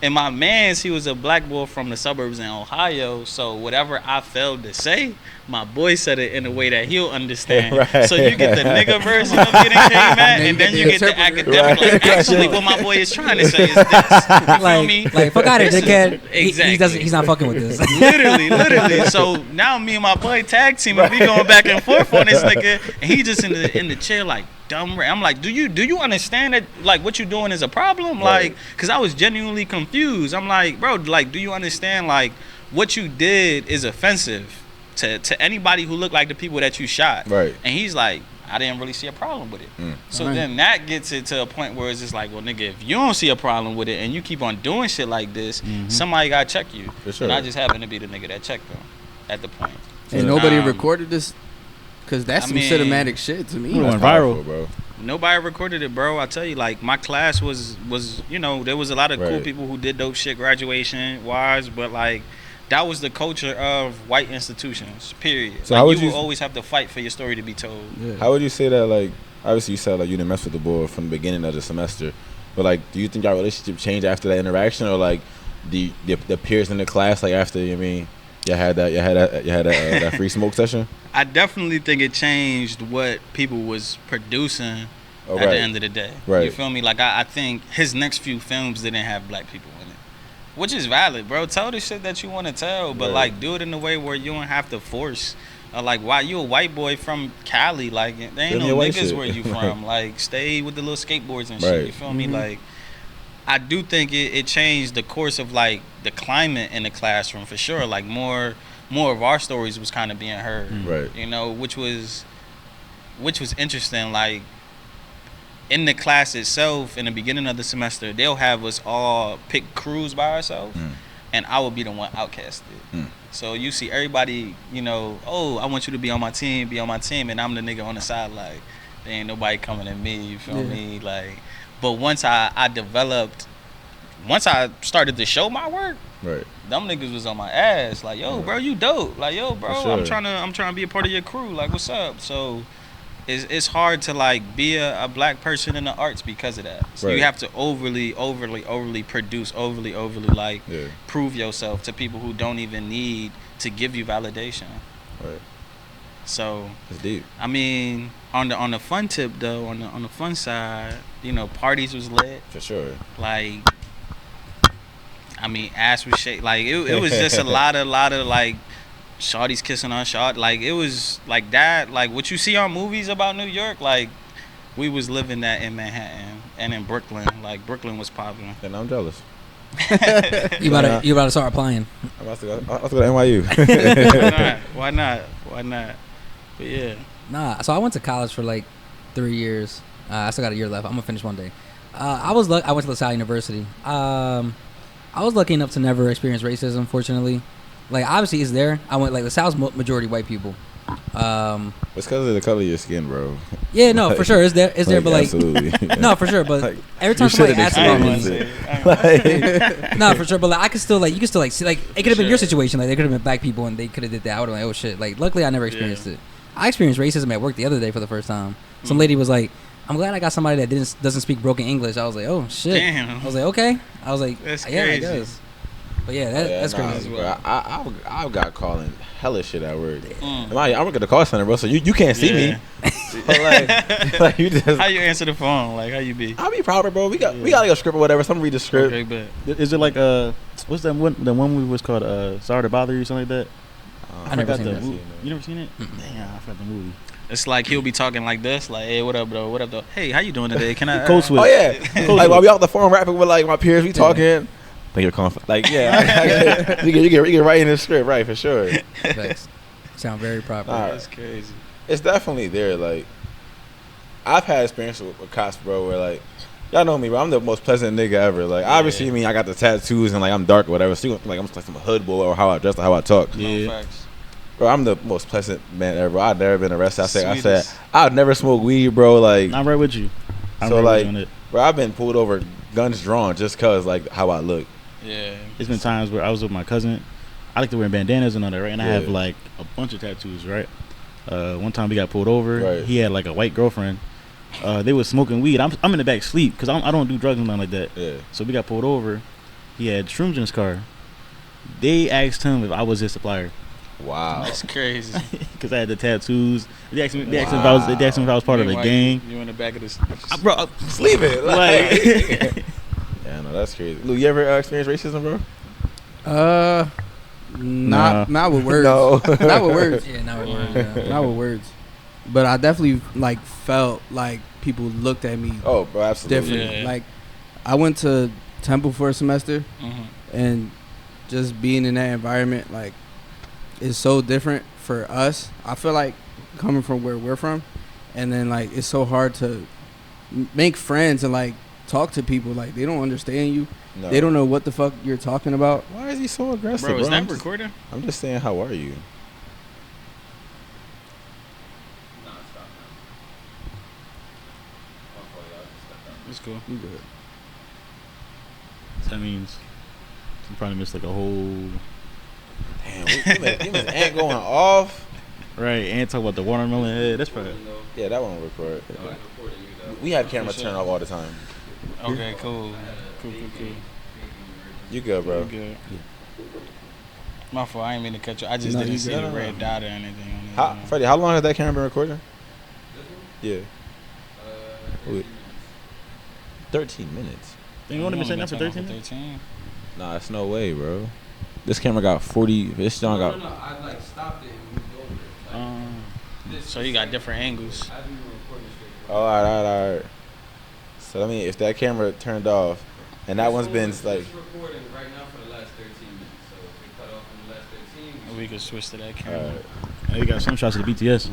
And my man's, he was a black boy from the suburbs in Ohio, so whatever I failed to say, my boy said it in a way that he'll understand. So you get the nigga version of getting came at, and then you get the academic. Like, actually, what my boy is trying to say is this. You feel me? Like, fuck out of here, dickhead. Exactly. He's not fucking with this. Literally. So now me and my boy tag team, and we going back and forth on this nigga, and he just in the chair like, dumb. I'm like, do you understand that, like, what you doing is a problem? Like, because I was genuinely confused. I'm like, bro, like, do you understand, like, what you did is offensive to anybody who looked like the people that you shot? Right. And he's like, I didn't really see a problem with it. So then that gets it to a point where it's just like, well, nigga, if you don't see a problem with it and you keep on doing shit like this, somebody gotta check you. For sure. And I just happen to be the nigga that checked them at the point. And nobody recorded this? Because that's some cinematic shit to me. It went viral, bro. Nobody recorded it, bro. I tell you, like, my class was there was a lot of cool people who did dope shit graduation wise, but like that was the culture of white institutions, period. So like, you will always have to fight for your story to be told. How would you say that, like, obviously you said like you didn't mess with the boy from the beginning of the semester, but like, do you think your relationship changed after that interaction, or like the peers in the class, like, after, you mean, you had that free smoke session? I definitely think it changed what people was producing at the end of the day. You feel me? Like, I think his next few films didn't have black people in it, which is valid, bro. Tell the shit that you want to tell, but like, do it in a way where you don't have to force. Like, why you a white boy from Cali? Like, there ain't no niggas where you from. Like, stay with the little skateboards and shit. You feel me? Like, I do think it changed the course of like the climate in the classroom for sure. Like, more of our stories was kind of being heard, you know, which was interesting. Like, in the class itself, in the beginning of the semester, they'll have us all pick crews by ourselves, and I will be the one outcasted. So you see everybody, you know, oh, I want you to be on my team, and I'm the nigga on the side, like, there ain't nobody coming at me, you feel me? Like, but once I started to show my work, them niggas was on my ass, like, yo, bro, you dope, like, yo, bro, I'm trying to be a part of your crew, like, what's up? So it's hard to like be a black person in the arts because of that. So you have to overly produce, overly like prove yourself to people who don't even need to give you validation. So that's deep. I mean, on the fun tip though, on the fun side, you know, parties was lit for sure. Like, I mean, ass was shake. Like, it was just a lot of like shawty's kissing on shawty. Like, it was like that. Like, what you see on movies about New York, like, we was living that in Manhattan and in Brooklyn. Like, Brooklyn was popping. And I'm jealous. You about to start applying. I'm about to go to NYU. Why not? But yeah. Nah, so I went to college for like 3 years. I still got a year left. I'm gonna finish one day. I went to LaSalle University. I was lucky enough to never experience racism. Fortunately, like obviously it's there. I went like LaSalle's majority white people. It's because of the color of your skin, bro. Yeah, no, for sure, it's there. It's there, but like, absolutely. no, for sure. But Like, every time somebody asks about me, Like, no, for sure. But like, I could still like, you could still like see, like, it could have been your Sure. situation. Like, they could have been black people and they could have did that. I would have like, oh shit. Like, luckily I never experienced it. I experienced racism at work the other day for the first time. Some lady was like, "I'm glad I got somebody that doesn't speak broken English." I was like, "Oh shit." Damn. I was like, "Okay." I was like, That's "Yeah, crazy. I guess." But yeah, that's crazy. Bro, I got calling hella shit at work. Mm. I work at the call center, bro. So you can't see me. But like you just. How you answer the phone? Like, how you be? I'll be proper, bro. We got like a script or whatever. Someone read the script. Okay, but Is it like what's that one? The one movie was called Sorry to Bother You, something like that. I never forgot seen the that. movie. You never seen it? Damn, I forgot the movie. it's like he'll be talking like this, like, "Hey, what up, though? What up, though? Hey, how you doing today? Can I?" Code switch. Oh yeah, like while we out the phone rapping with like my peers, we talking. Think you're confident. Like yeah, you get right in the script, right for sure. Facts. Sound very proper. That's crazy. It's definitely there. Like I've had experience with cops, bro, where like y'all know me, bro. I'm the most pleasant nigga ever. Like obviously, I mean, I got the tattoos and like I'm dark or whatever. So you like I'm like some hood boy or how I dress or how I talk. No facts. Bro, I'm the most pleasant man ever. I've never been arrested. I said Sweetest. I've never smoked weed, bro. Like I'm right with you. I'm so right like, with you on it. bro, I've been pulled over, guns drawn, just cause like how I look. Yeah. It's been times where I was with my cousin. I like to wear bandanas and all that, right? And I have Yeah. like a bunch of tattoos, right? One time we got pulled over. Right. He had like a white girlfriend. They was smoking weed. I'm in the back sleep because I don't do drugs and nothing like that. Yeah. So we got pulled over. He had shrooms in his car. They asked him if I was his supplier Wow. That's crazy. because I had the tattoos. They asked me if I was part of the Meanwhile, gang. You in the back of this. Bro, Sleep it. like Yeah, no, that's crazy. Lou, you ever experienced racism, bro? Not with words. No. Not with words. Yeah, not with words. Yeah. Not with words. But I definitely like felt like people looked at me Oh, bro, absolutely. different. Yeah. Like I went to Temple for a semester, Mhm. and just being in that environment like is so different for us. I feel like coming from where we're from, and then like it's so hard to make friends and like talk to people. Like they don't understand you. No. They don't know what the fuck you're talking about. Why is he so aggressive, Bro, is I'm that just- recording? I'm just saying, how are you? It's cool. You good. that means you probably missed like a whole Damn, you miss Ant going off. right. And talk about the watermelon head. That's probably Yeah, that one will record. We have camera turned off all the time. Okay, cool. Cool. You good, bro? You good. My fault. I ain't mean to cut you. I just No, didn't you see good. the No, no, red no. dot or anything on it. How, Freddie, how long has that camera been recording? Yeah. Wait. 13 minutes. Then you want to be saying that for 13? 13? Nah, that's no way, bro. This camera got 40. This John got. I like stopped it and moved over it. So you got different angles. I've been recording straight. Oh, all right. So I mean, if that camera turned off, and that one's been like. It's recording right now for the last 13 minutes. So if we cut off in the last 13, We could switch to that All camera. right. Hey, you got some shots of the BTS.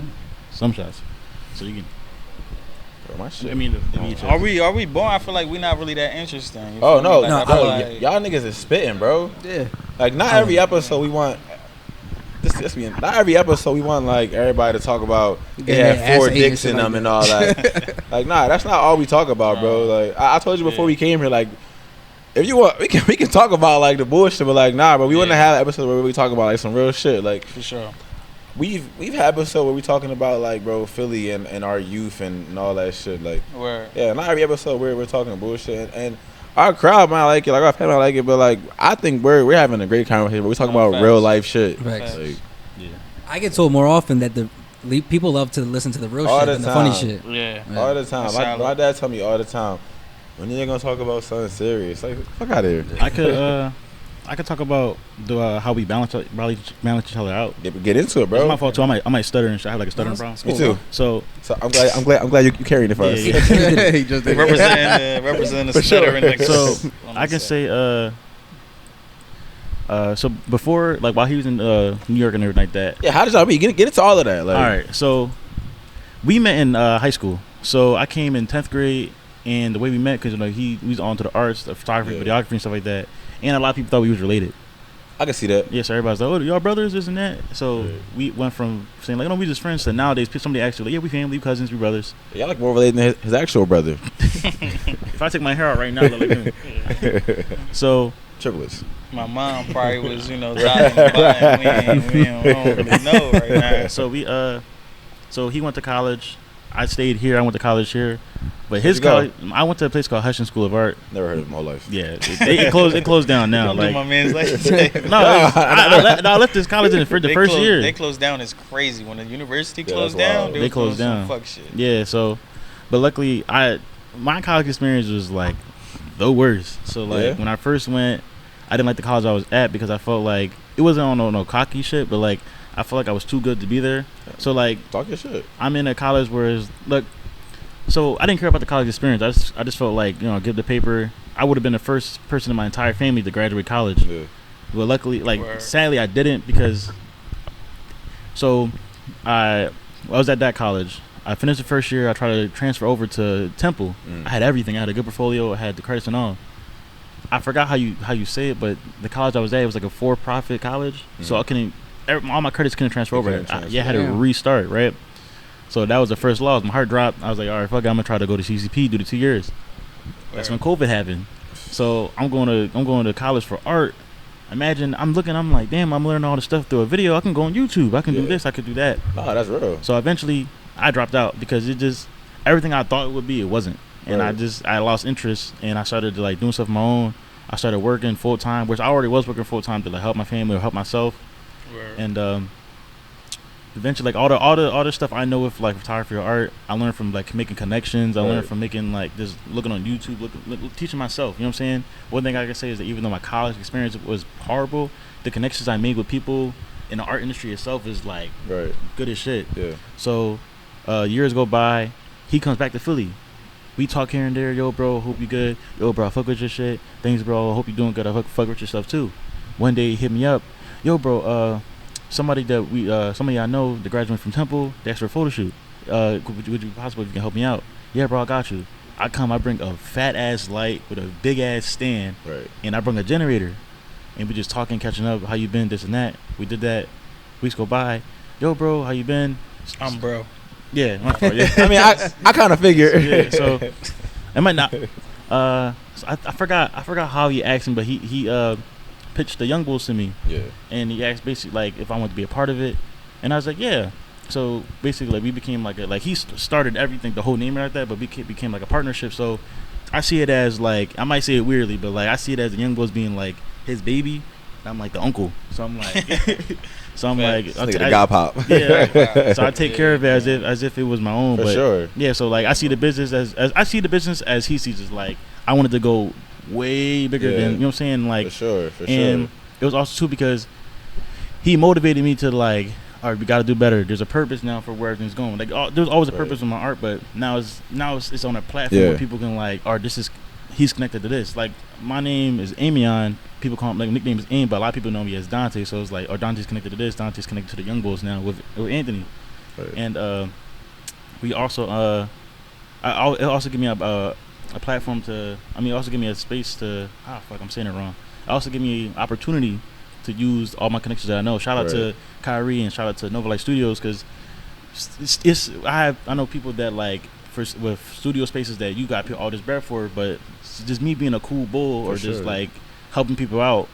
Some shots. So you can. Bro, my shit. I mean, the VHS. Are we born? I feel like we're not really that interesting. You Oh feel me? no, Like, no, I bro, feel y- like- y'all niggas is spitting, bro. yeah. Like not every episode we want. Not every episode we want like everybody to talk about they Getting their had 4 ass ate and dicks shit in like them that. and all that. Like nah, that's not all we talk about, bro. Like I told you before we came here, like if you want, we can talk about like the bullshit, but like nah, bro, we want to have an episode where we talk about like some real shit. Like For sure. we've had episode where we talking about like bro Philly and our youth and all that shit. Like Where yeah, not every episode where we're talking bullshit and our crowd might like it, like our family might like it, but like I think we're having a great conversation. But we talk about Facts. real life shit. Facts. Like, Yeah. I get told more often that people love to listen to the real All shit the than the funny time. shit. yeah. Yeah. all the time. That's My solid. dad tell me all the time, when you gonna talk about something serious? Like fuck out of here. I I could talk about how we balance each other out. Yeah, but get into it, bro. It's my fault too. I might stutter and shit. I have like a stuttering problem. Me too. So I'm glad you carrying it for us. He just did it. representing the For sure. stuttering niggas. So I can say so before, like, while he was in New York and everything like that. Yeah, how did y'all meet? Get into all of that. Like, All right, so we met in high school. So I came in 10th grade, and the way we met, because he was on to the arts, the photography, videography, and stuff like that. And a lot of people thought we was related. I can see that. Yeah, so everybody's like, "Oh, y'all brothers, this and that." So we went from saying like, "No, we just friends," to nowadays somebody actually like, "Yeah, we family, we cousins, we brothers." Y'all like more related than his actual brother. If I take my hair out right now, I look like him. So Triplets. My mom probably was, dying to buy. We don't really know right now. So so he went to college. I stayed here. I went to college here, but Where'd his you go? college. I went to a place called Hutchins School of Art. Never heard of him my whole life. Yeah, it closed down now. Don't do Like, my man's like no, I left this college in the first year. They closed down is crazy. When the university Yeah, closed that's down, wild. they They was closed doing down. some fuck shit. Yeah, so, but luckily, my college experience was like the worst. So like when I first went, I didn't like the college I was at because I felt like it wasn't on no cocky shit, but like I felt like I was too good to be there. So like Talk your shit. I'm in a college where it's look. So I didn't care about the college experience. I just felt like give the paper. I would have been the first person in my entire family to graduate college. Yeah. But luckily, like Word. sadly, I didn't because. So, I was at that college. I finished the first year. I tried to transfer over to Temple. I had everything. I had a good portfolio. I had the credits and all. I forgot how you say it, but the college I was at, it was like a for-profit college. So I couldn't. All my credits couldn't transfer over. I had to restart, right? So that was the first loss. My heart dropped. I was like, all right, fuck it, I'm gonna try to go to CCP, do the 2 years. That's when COVID happened. So I'm going to college for art. Imagine I'm like, damn, I'm learning all this stuff through a video. I can go on YouTube. I can do this. I could do that. Nah, that's real. So eventually, I dropped out because it just everything I thought it would be, it wasn't. And I lost interest, and I started to like doing stuff on my own. I started working full time, which I already was working full time to like help my family or help myself. And eventually, like all the stuff I know with like photography or art, I learned from like making connections. I learned from making like just looking on YouTube, teaching myself. You know what I'm saying? One thing I can say is that even though my college experience was horrible, the connections I made with people in the art industry itself is like good as shit. Yeah. So years go by, he comes back to Philly. We talk here and there. Yo, bro, hope you good. Yo, bro, I fuck with your shit. Thanks, bro. I hope you doing good. I fuck with your stuff too. One day he hit me up. Yo, bro, somebody I know, the graduate from Temple, they asked for a photo shoot. Would you possible if you can help me out? Yeah, bro, I got you. I bring a fat ass light with a big ass stand, and I bring a generator, and we just talking, catching up. How you been? This and that. We did that. Weeks go by. Yo, bro, how you been? I'm bro. Yeah, my fault. Yeah. I mean, I kind of figure. Yeah, so it might not. So I forgot how he asked him, but he pitched the Young Bulls to me. Yeah. And he asked basically like if I wanted to be a part of it, and I was like, yeah. So basically, like we became like he started everything, the whole name like that, but we became like a partnership. So I see it as like, I might say it weirdly, but like I see it as the Young Bulls being like his baby, and I'm like the uncle. So I'm like, the God pop. Yeah. So I take care of it as if it was my own. For sure. Yeah. So like I see the business as he sees it. Like I wanted to go way bigger than, you know what I'm saying? Like for sure. And it was also too because he motivated me to like, all right, we got to do better. There's a purpose now for where everything's going. Like there's always a purpose in my art, but now it's on a platform where people can like, all right, he's connected to this. Like my name is Amion. People call him, like, nickname is Aim, but a lot of people know me as Dante. So it's like, oh, Dante's connected to this. Dante's connected to the Young Bulls now with Anthony. And we also it also give me a platform to. I mean, it also give me a space to. I'm saying it wrong. It also give me opportunity to use all my connections that I know. Shout out to Kyrie and shout out to Nova Light Studios because I know people that like with studio spaces that you got all this bread for, but it's just me being a cool bull or just like helping people out.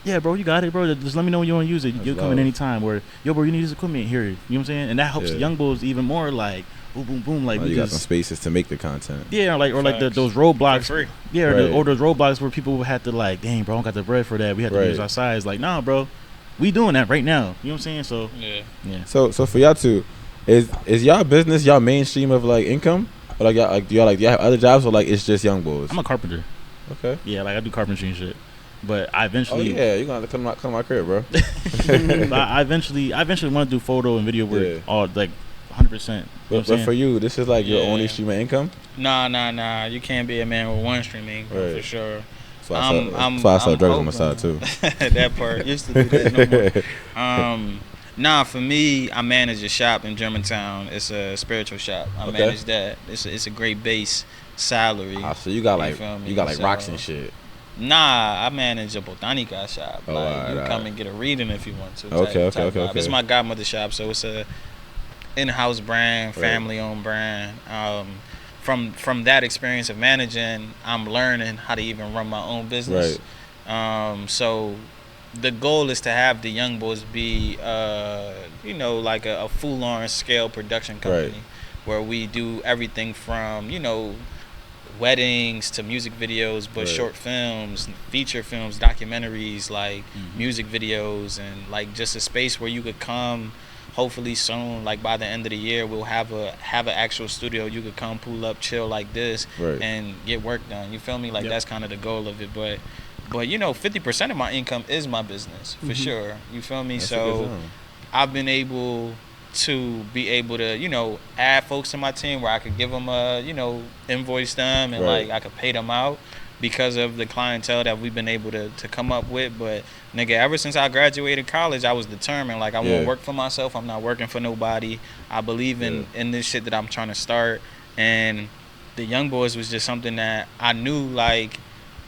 Yeah, bro, you got it, bro. Just let me know when you want to use it. You'll come in anytime. Where, yo, bro, you need this equipment here. You know what I'm saying? And that helps the Young Bulls even more. Like, boom, boom, boom. Like, you got some spaces to make the content. Yeah, like those roadblocks. For free. Yeah, or those roadblocks where people had to like, dang, bro, I don't got the bread for that. We had to use our size. Like, nah, bro, we doing that right now. You know what I'm saying? So yeah. So for y'all two, is y'all business y'all mainstream of like income? Or like y'all do y'all have other jobs or like it's just Young Bulls? I'm a carpenter. Okay. Yeah, like I do carpentry and shit. But I Oh eventually, yeah, you gonna have to come to my crib, bro. but I eventually want to do photo and video work, Yeah. all like 100%. But for you, this is like your only stream of income. Nah. You can't be a man with one stream of income Right. for sure. That's why I sell drugs on my side too. That part used to do that no more. Nah, for me, I manage a shop in Germantown. It's a spiritual shop. I manage that. It's a great base salary. So you got feel me? you got like So, rocks and shit. Nah, I manage a botanica shop. Oh, like you alright. come and get a reading if you want to. Okay. Vibe. It's my godmother's shop, so it's a in-house brand, family-owned brand. From that experience of managing, I'm learning how to even run my own business. Right. So the goal is to have the young boys be, like a full-on scale production company, where we do everything from, weddings to music videos, but short films, feature films, documentaries, like music videos, and like just a space where you could come. Hopefully soon, like by the end of the year, we'll have an actual studio. You could come, pull up, chill like this, and get work done. You feel me? Like that's kind of the goal of it. But 50% of my income is my business for sure. You feel me? That's so I've been able to add folks to my team where I could give them invoice them and like I could pay them out because of the clientele that we've been able to come up with. But nigga, ever since I graduated college, I was determined, like I want to work for myself. I'm not working for nobody. I believe in this shit that I'm trying to start. And the Young Boys was just something that I knew, like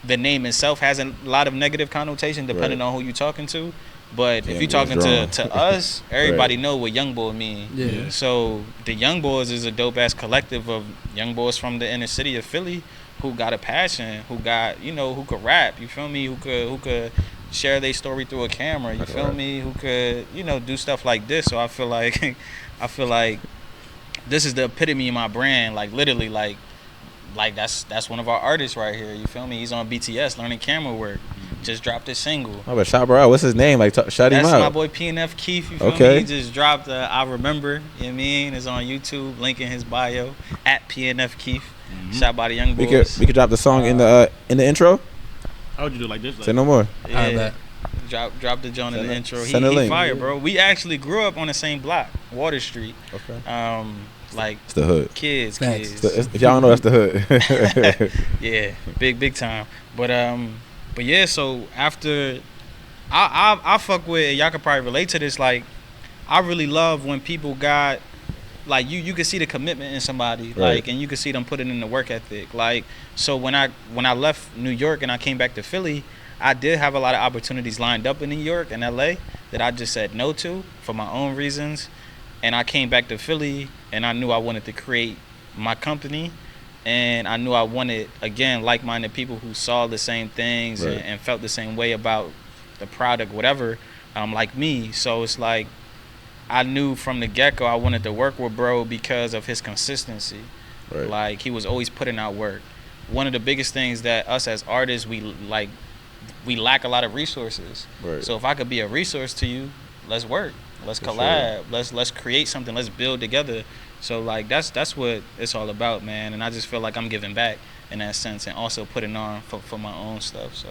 the name itself has a lot of negative connotation depending on who you're talking to. But if you're talking to us, everybody know what Young Boy mean. Yeah. So the Young Boys is a dope ass collective of young boys from the inner city of Philly who got a passion, who got, who could rap, you feel me? Who could share their story through a camera, you feel me? Who could, do stuff like this. So I feel like this is the epitome of my brand, like literally like that's one of our artists right here, you feel me? He's on BTS learning camera work. Just dropped his single. Oh, but shout bro out. What's his name? Like, shout him out. That's my boy PNF Keith. You feel me? He just dropped I Remember. You know what I mean? It's on YouTube. Link in his bio at PNF Keith. Shout out to Young Boys. We could drop the song in the intro. How would you do like this? Like, Say no more. Yeah. Drop the joint in the intro. Send a link. He fire, bro. We actually grew up on the same block, Water Street. Okay. Like it's the hood. Kids. If y'all don't know, that's the hood. Yeah, big time. But yeah, so after I fuck with, y'all could probably relate to this, like I really love when people got like you can see the commitment in somebody, like, and you can see them putting in the work ethic. Like, so when I left New York and I came back to Philly, I did have a lot of opportunities lined up in New York and LA that I just said no to for my own reasons. And I came back to Philly and I knew I wanted to create my company. And I knew I wanted, again, like-minded people who saw the same things and felt the same way about the product, whatever, like me. So it's like I knew from the get-go I wanted to work with bro because of his consistency. Like, he was always putting out work. One of the biggest things that us as artists, we lack a lot of resources. So if I could be a resource to you, let's work. Let's collab. Let's create something. Let's build together. So like that's what it's all about, man. And I just feel like I'm giving back in that sense, and also putting on for my own stuff. So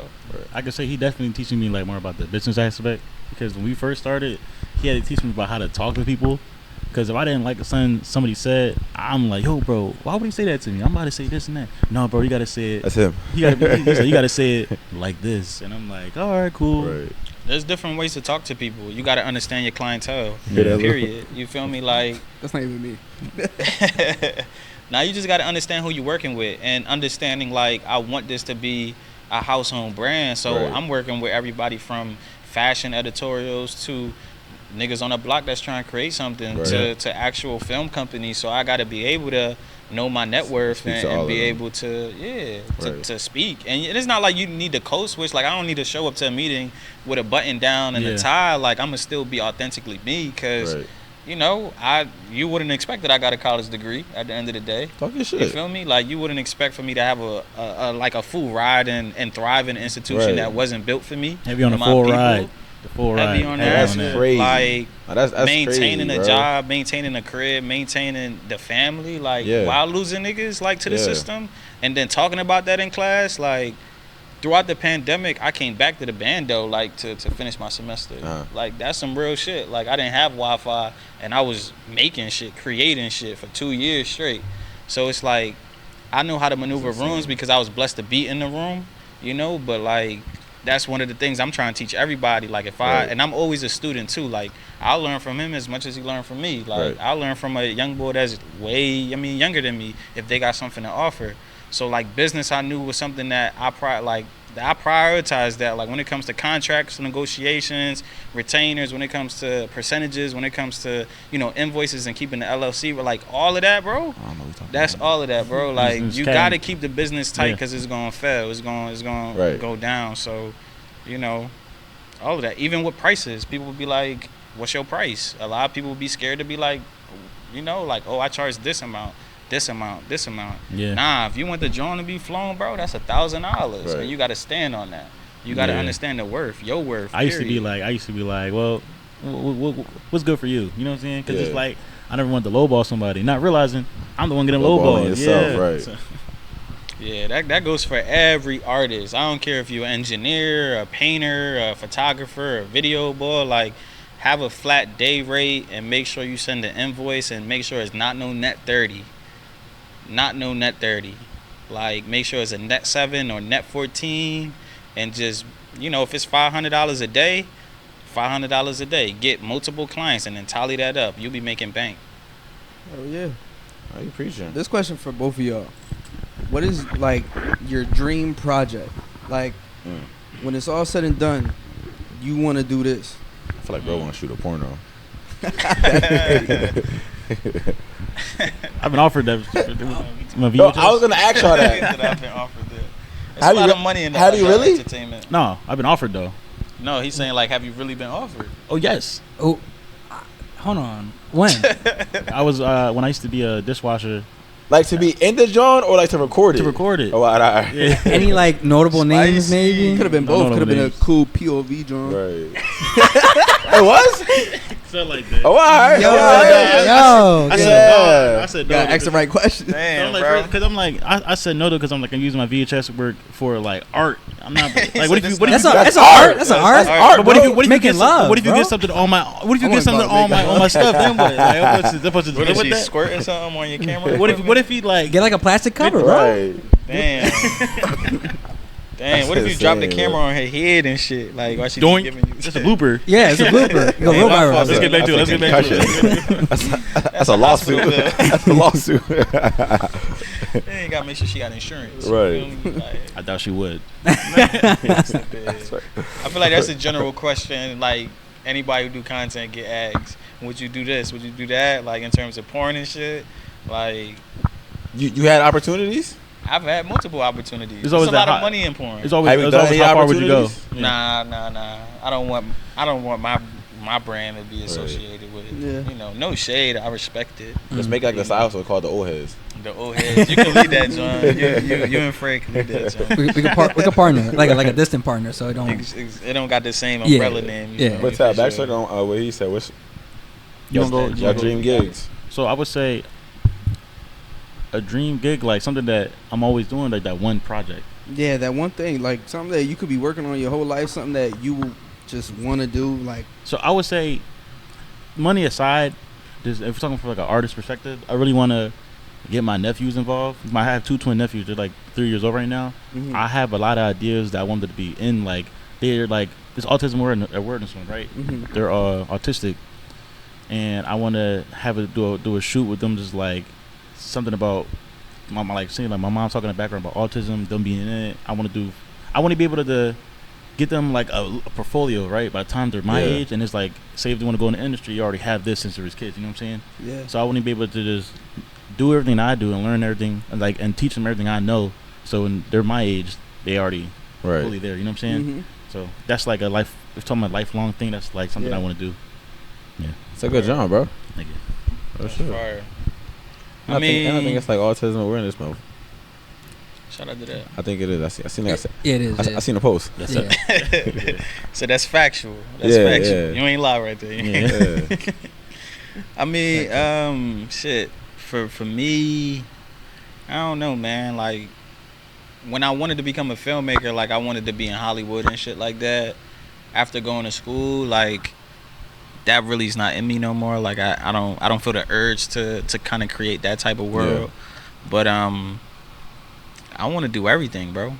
I could say he definitely teaching me like more about the business aspect, because when we first started, he had to teach me about how to talk to people. Because if I didn't like something somebody said, I'm like, yo, bro, why would he say that to me? I'm about to say this and that. No, bro, you gotta say it. That's him. He's like, you gotta say it like this, and I'm like, all right, cool. There's different ways to talk to people. You gotta understand your clientele. Period. You feel me? Like, that's not even me. Now you just gotta understand who you're working with, and understanding like I want this to be a household brand. So I'm working with everybody from fashion editorials to niggas on the block that's trying to create something to actual film companies. So I gotta be able to know my net worth and be able to to speak. And it's not like you need to code switch. Like, I don't need to show up to a meeting with a button down and a tie. Like, I'm gonna still be authentically me, because you wouldn't expect that I got a college degree at the end of the day. Talk your shit. You feel me? Like, you wouldn't expect for me to have a full ride and thrive in an institution that wasn't built for me. Heavy on the full ride. The full heavy ride. on that. That's crazy. Like, that's maintaining crazy, a job, maintaining a crib, maintaining the family, like while losing niggas like to the system, and then talking about that in class, like throughout the pandemic, I came back to the band though, like to finish my semester. Like that's some real shit. Like I didn't have Wi-Fi, and I was making shit, creating shit for 2 years straight. So it's like I knew how to maneuver rooms because I was blessed to be in the room, you know. But like that's one of the things I'm trying to teach everybody. Like if and I'm always a student too. Like I'll learn from him as much as he learned from me. Like I'll learn from a young boy that's younger than me if they got something to offer. So like business, I knew was something that I prioritized that. Like when it comes to contracts, negotiations, retainers, when it comes to percentages, when it comes to invoices and keeping the LLC, but like all of that, bro. That's all of that, bro. Like you gotta keep the business tight because it's gonna fail. It's gonna go down. So, all of that. Even with prices, people will be like, "What's your price?" A lot of people will be scared to be like, like, "Oh, I charge this amount." This amount. Yeah. Nah, if you want the drone to be flown, bro, that's $1,000, and you got to stand on that. You got to understand the worth, your worth. I used to be like, well, what's good for you? You know what I'm saying? Because it's like I never wanted to lowball somebody, not realizing I'm the one getting lowballed. Yourself, right? So, yeah, that goes for every artist. I don't care if you're an engineer, a painter, a photographer, a video boy. Like, have a flat day rate and make sure you send the invoice and make sure it's not no net 30. Not no net 30. Like make sure it's a net 7 or net 14, and just if it's $500 a day, $500 a day. Get multiple clients and then tally that up. You'll be making bank. Oh yeah. Are you preaching? This question for both of y'all. What is like your dream project? Like when it's all said and done, you want to do this. I feel like bro want to shoot a porno. I've been offered that. No, I was gonna ask y'all that. I've been offered that. There's a lot of money in have you really? Entertainment. No, I've been offered though. No, he's saying like, have you really been offered? Oh yes. Oh, hold on. When? I was when I used to be a dishwasher. Like to be in the joint or like to record it? To record it. Oh, all right. Yeah. Any like notable names maybe? Could have been both. Could have been a cool POV joint. Right. It was? Something like that. Oh, all right. I said no. Got ask the right question. Damn, bro. Because I'm like, I said no because I'm using my VHS work for like art. I'm not like, what if you? That's art. That's art. But what if you making love? What if you get something on my? What if you get something on my stuff? Then what? What if she squirting something on your camera? What if he like get like a plastic cover, right? Damn. Damn, what if you drop the camera on her head and shit? Like, why she doing? giving you? It's a blooper. Yeah, it's a blooper. Go real viral. Let's get back to it. That's a lawsuit. That's a lawsuit. You gotta make sure she got insurance. Right. I thought she would. I feel like that's a general question. Like anybody who do content get asked, would you do this? Would you do that? Like in terms of porn and shit. Like you had opportunities? I've had multiple opportunities. There's a lot of money in porn. It's always how far would you go? Yeah. Nah. I don't want my brand to be associated with it. Yeah. No shade. I respect it. Let's make like this episode called the Old Heads. The Old Heads. You can lead that, John. You and Fred can lead that, John. We can partner like a distant partner, so it don't. It don't got the same umbrella name. Yeah. What's that? Backtrack on what he said. What's your dream gigs? So I would say a dream gig, like something that I'm always doing, like that one project. Yeah, that one thing, like something that you could be working on your whole life, something that you just want to do, like. So I would say, money aside, just if we're talking from like an artist perspective, I really want to get my nephews involved. I have 2 twin nephews. They're like 3 years old right now. Mm-hmm. I have a lot of ideas that I wanted to be in. Like they're like this autism awareness one, right? Mm-hmm. They're autistic, and I want to do a shoot with them, just like something about mama, like seeing like my mom talking in the background about autism, them being in it. I want to be able to get them like a portfolio, right? By the time they're my age, and it's like, say if they want to go in the industry, you already have this since they was kids. You know what I'm saying? Yeah. So I want to be able to just do everything I do and learn everything, and teach them everything I know. So when they're my age, they already fully there. You know what I'm saying? Mm-hmm. So that's like a life. We're talking about a lifelong thing. That's like something I want to do. Yeah. It's a good job, bro. Thank you. For sure. Fire. I think it's like autism awareness month. Shout out to that. I think it is. I seen it. Yeah, it is. I seen the post. Yes, sir. Yeah. So that's factual. That's factual. Yeah. You ain't lie right there. Yeah. I mean, shit. For me, I don't know, man. Like, when I wanted to become a filmmaker, like I wanted to be in Hollywood and shit like that. After going to school, like that really is not in me no more. Like I don't feel the urge to kind of create that type of world. Yeah. But I want to do everything, bro.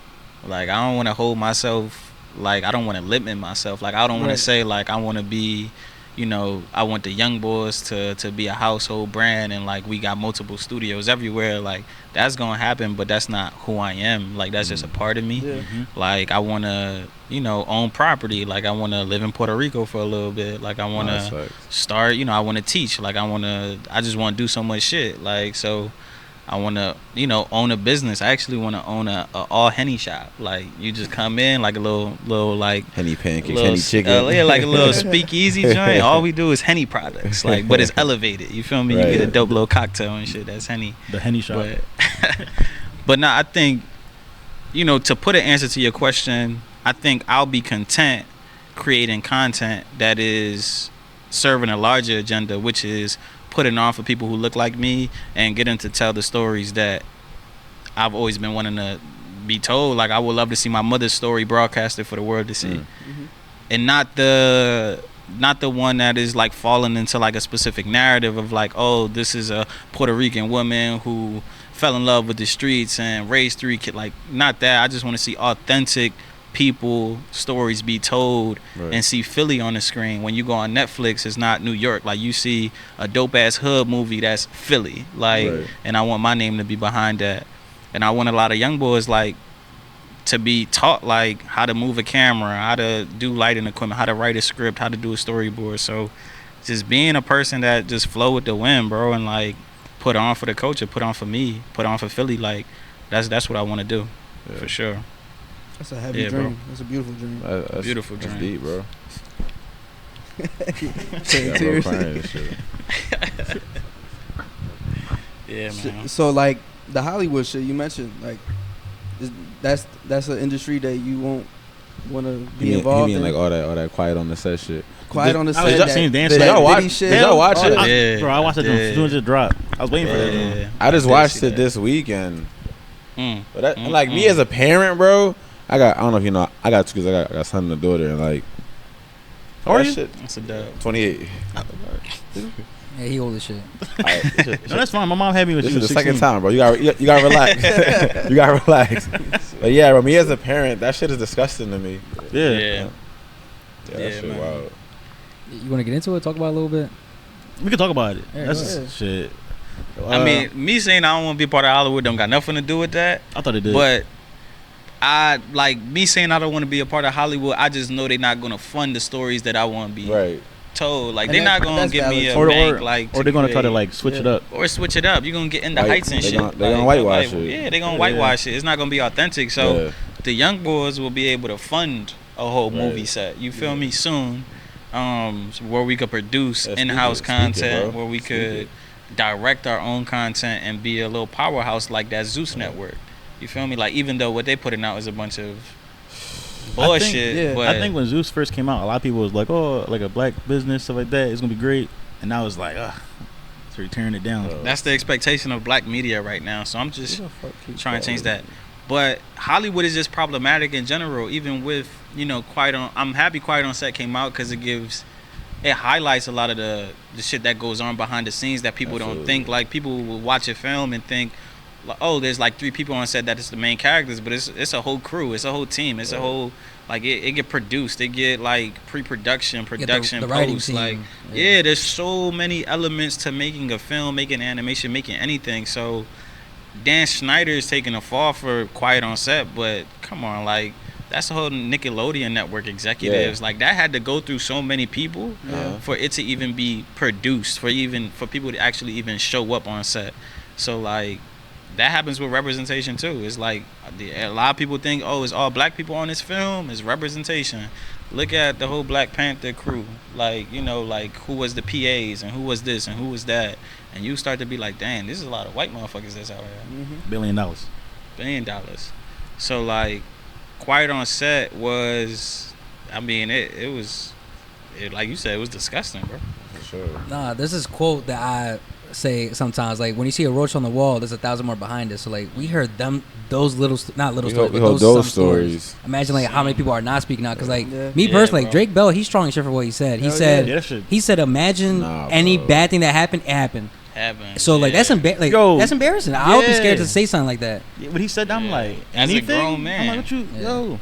Like I don't want to hold myself. Like I don't want to limit myself. Like I don't want to say like I want to be, you know, I want the Young Boys to be a household brand and like we got multiple studios everywhere. Like that's gonna happen, but that's not who I am. Like that's just a part of me. Yeah. Like I want to, you know, own property. Like I want to live in Puerto Rico for a little bit. Like I want to start, you know, I want to teach. Like I just want to do so much shit. Like so I want to, you know, own a business. I actually want to own a all Henny shop. Like you just come in like a little like Henny pancakes, Henny chicken. Yeah, like a little speakeasy joint. All we do is Henny products. Like, but it's elevated. You feel me? Right. You get a dope little cocktail and shit. That's Henny. The Henny shop. But nah, I think, you know, to put an answer to your question, I think I'll be content creating content that is serving a larger agenda, which is putting on for people who look like me and getting to tell the stories that I've always been wanting to be told. Like I would love to see my mother's story broadcasted for the world to see. And not the one that is like falling into like a specific narrative of like, oh, this is a Puerto Rican woman who fell in love with the streets and raised 3 kids. Like not that. I just want to see authentic people stories be told and see Philly on the screen. When you go on Netflix, it's not New York. Like you see a dope ass hood movie that's Philly. Like and I want my name to be behind that. And I want a lot of young boys like to be taught like how to move a camera, how to do lighting equipment, how to write a script, how to do a storyboard. So just being a person that just flow with the wind, bro, and like put on for the culture, put on for me, put on for Philly. Like that's what I want to do for sure. That's a heavy dream. Bro. That's a beautiful dream. That's beautiful dream. That's deep, bro. Yeah, man. So like the Hollywood shit you mentioned, like that's an industry that you won't want to be involved in. You mean like all that quiet on the set shit? Quiet on the set. Did y'all watch it? Yeah. Bro, I watched it as soon as it dropped. I was waiting for that. I just watched it this weekend. But that, like me as a parent, bro. I don't know if you know. I got 2 kids. I got a son and a daughter, and like. How are you? Shit, that's a dub. 28. Yeah, he old as shit. No, that's fine. My mom had me when she was 16. This is the second time, bro. You gotta relax. You gotta relax. But yeah, bro, me as a parent, that shit is disgusting to me. Yeah, that shit wild. You want to get into it? Talk about it a little bit? We can talk about it. That's just shit. I mean, me saying I don't want to be a part of Hollywood don't got nothing to do with that. I thought it did. But I like me saying I don't want to be a part of Hollywood. I just know they're not gonna fund the stories that I want to be told. Like they're not gonna give me a bank. Like or they're gonna try to like switch it up. Or switch it up. You're gonna get into heights and shit. They're gonna whitewash it. Yeah, they're gonna whitewash it. It's not gonna be authentic. So the young boys will be able to fund a whole movie set. You feel me? Soon, where we could produce in-house content, where we could direct our own content and be a little powerhouse like that Zeus Network. You feel me? Like, even though what they putting out is a bunch of bullshit. I think when Zeus first came out, a lot of people was like, oh, like a black business, stuff like that. It's going to be great. And now it's like, so you're tearing it down. That's the expectation of black media right now. So I'm just trying to change that. But Hollywood is just problematic in general, even with, you know, I'm happy Quiet on Set came out because it highlights a lot of the shit that goes on behind the scenes that people don't think. Like, people will watch a film and think, oh, there's like 3 people on set that is the main characters, but it's a whole crew, it's a whole team, it's a whole, like, it get produced, it get like pre-production, production, post, like there's so many elements to making a film, making animation, making anything. So Dan Schneider is taking a fall for Quiet on Set, but come on, like, that's the whole Nickelodeon network executives. Like, that had to go through so many people for it to even be produced, for people to actually even show up on set. So like, that happens with representation too. It's like a lot of people think, oh, it's all black people on this film. It's representation. Look at the whole Black Panther crew. Like, you know, like who was the PAs and who was this and who was that. And you start to be like, damn, this is a lot of white motherfuckers that's out here. $1 billion. $1 billion. So like, Quiet on Set was, I mean, it was, like you said, it was disgusting, bro. For sure. Nah, there's this quote that say sometimes, like when you see a roach on the wall, there's 1,000 more behind it. So like we heard those little, not little stories, but those stories. Imagine like how many people are not speaking out. Because like me personally, like Drake Bell, he's strong and shit for what he said. He said, imagine any bad thing that happened, it happened. So like that's that's embarrassing. I would be scared to say something like that. When he said that, I'm like, as a grown man, I'm like, what you, yo.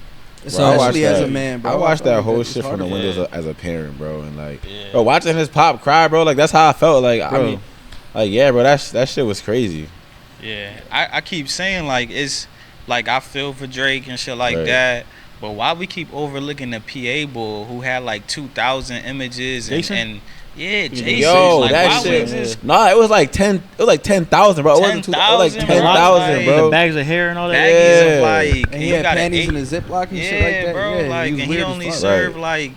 So especially as a man, bro. I watched that whole shit from the windows as a parent, bro, and like, bro, watching his pop cry, bro, like that's how I felt. Like, bro. I mean, like, yeah, bro, that shit was crazy. Yeah, I keep saying like it's like I feel for Drake and shit like that. But why we keep overlooking the PA bull who had like 2,000 images and Jason. Yo, like, that shit. Nah, it was like 10. It was like 10,000, bro. It wasn't 2,000. It was like 10,000, bro. The bags of hair and all that. Baggies of like, and he had panties in a Ziploc and shit like that. Bro, yeah, like, and he only served like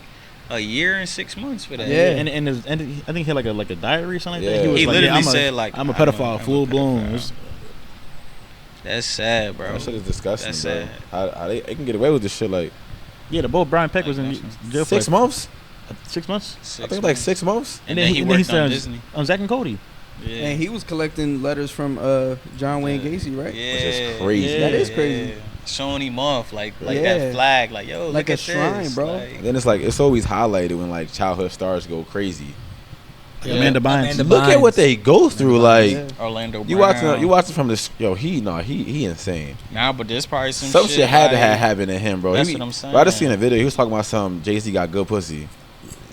a year and 6 months for that. Yeah, and I think he had like a diary or something like that. He literally said like, I'm a pedophile, full blown. That's sad, bro. That shit is disgusting. That's sad. How they can get away with this shit? Like, the boy Brian Peck was in jail for 6 months. 6 months? I think like 6 months. And then he worked on Disney. On Zack and Cody. Yeah. And he was collecting letters from John Wayne Gacy, right? Yeah. Which is crazy. Yeah. That is crazy. Showing him off like that flag, like yo, like look a at shrine, this. bro. Like, And then it's like it's always highlighted when like childhood stars go crazy. Like Amanda Bynes. Look at what they go through. Like Orlando you Brown. You watching from this. Yo, he insane. Nah, but there's probably some shit had to have happened to him, bro. That's what I'm saying. Bro, I just seen a video. He was talking about some Jay-Z got good pussy.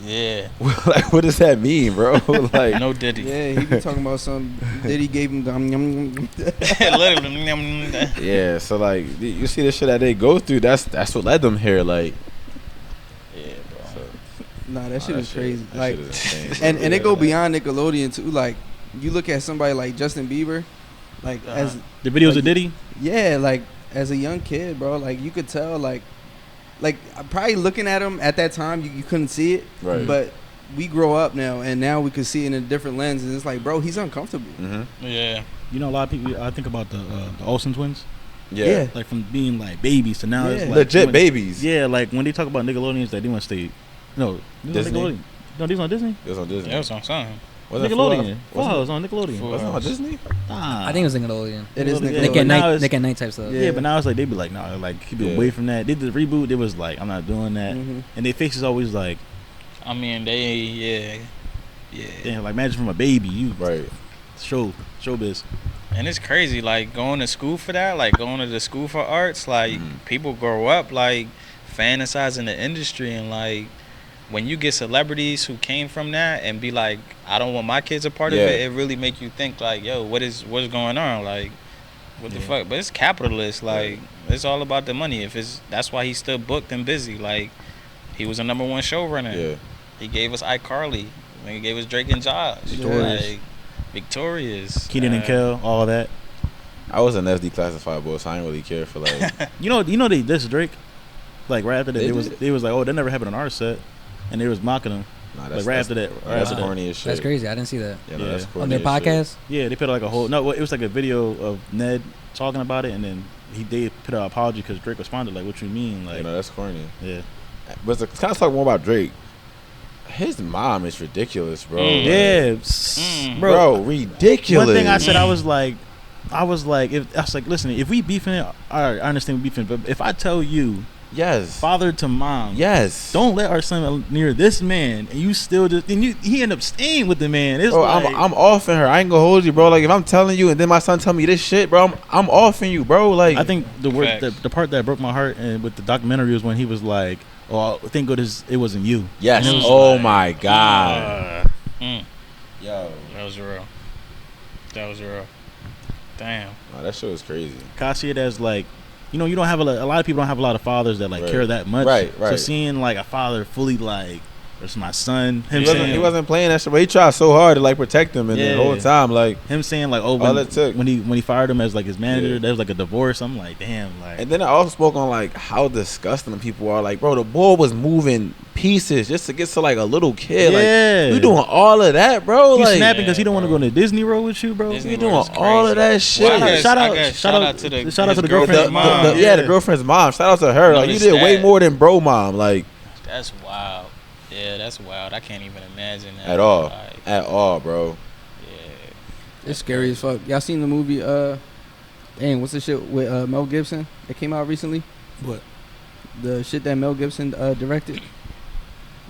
Yeah. Like, what does that mean, bro? Like, no Diddy. Yeah, he be talking about some Diddy gave him yeah, so like you see the shit that they go through. That's what led them here. Like, yeah, bro. So, nah, that shit is crazy. Like, shit is insane, and it go beyond Nickelodeon too. Like, you look at somebody like Justin Bieber, like as the videos like, of Diddy. Yeah, like as a young kid, bro. Like you could tell, like probably looking at him at that time, you couldn't see it. Right. But we grow up now, and now we can see it in a different lens, and it's like, bro, he's uncomfortable. Mm-hmm. Yeah. You know, a lot of people. I think about the Olsen twins. Yeah. Like from being like babies to now it's like legit babies. Yeah, like when they talk about Nickelodeons, that they want to stay. No, Disney. Nickelodeon. No, these on Disney. It was on Disney. Yeah, it was on something. Nickelodeon. Full House on Nickelodeon. Was it on Disney? Nah. I think it was Nickelodeon. It is Nick at night type stuff. Yeah, but now it's like they be like, nah, like keep it away from that. They did the reboot. It was like, I'm not doing that, and their face is always like, I mean, yeah. Damn, like imagine from a baby, you right. Showbiz. And it's crazy, like going to school for that, like going to the school for arts, like people grow up like fantasizing the industry, and like when you get celebrities who came from that and be like, I don't want my kids a part of it, it really make you think like, yo, what's going on? Like, what the fuck? But it's capitalist, like it's all about the money. That's why he's still booked and busy. Like he was a #1 showrunner. Yeah. He gave us iCarly. He gave us Drake and Josh. Victorious. Keenan and Kel, all that. I was an SD classified boy, so I didn't really care for like. you know they dissed Drake. Like right after that, they was like, oh, that never happened on our set, and they was mocking him. Nah, like right after that. That's corny as shit. That's crazy. I didn't see that. Yeah, no, that's corny on their podcast. Yeah, they put out like a whole. No, it was like a video of Ned talking about it, and then they put out an apology because Drake responded like, "What you mean?" Like, that's corny. Yeah, but to kind of talk more about Drake. His mom is ridiculous, bro. Yeah, bro, ridiculous. One thing I said, I was like, listen, if we beefing, I understand we beefing, but if I tell you, yes, father to mom, yes, don't let our son near this man, and you still he end up staying with the man. It's bro, like, I'm offing her. I ain't gonna hold you, bro. Like if I'm telling you, and then my son tell me this shit, bro, I'm offing you, bro. Like I think the part that broke my heart and with the documentary was when he was like, oh, thank God it wasn't you. Yes. Oh like, my God. Yo, that was real. Damn. Nah, that shit was crazy. I see it as like, you don't have a lot of people don't have a lot of fathers that like care that much. Right. So seeing like a father fully like, there's my son. He wasn't playing that shit, but he tried so hard to like protect him, and the whole time like him saying like, oh, when he fired him as like his manager, there was like a divorce. I'm like, damn, like. And then I also spoke on like how disgusting people are. Like, bro, the boy was moving pieces just to get to like a little kid. Yeah, like you doing all of that, bro. He's like snapping because he don't want to go to Disney World with you, bro. You doing all of that shit. Well, shout out to the girlfriend's mom. The girlfriend's mom. Shout out to her. Like you did way more than bro mom. Like that's wild. Yeah, that's wild. I can't even imagine that. At all, bro. Yeah. It's scary as fuck. Y'all seen the movie? Dang, what's the shit with Mel Gibson that came out recently? What? The shit that Mel Gibson directed.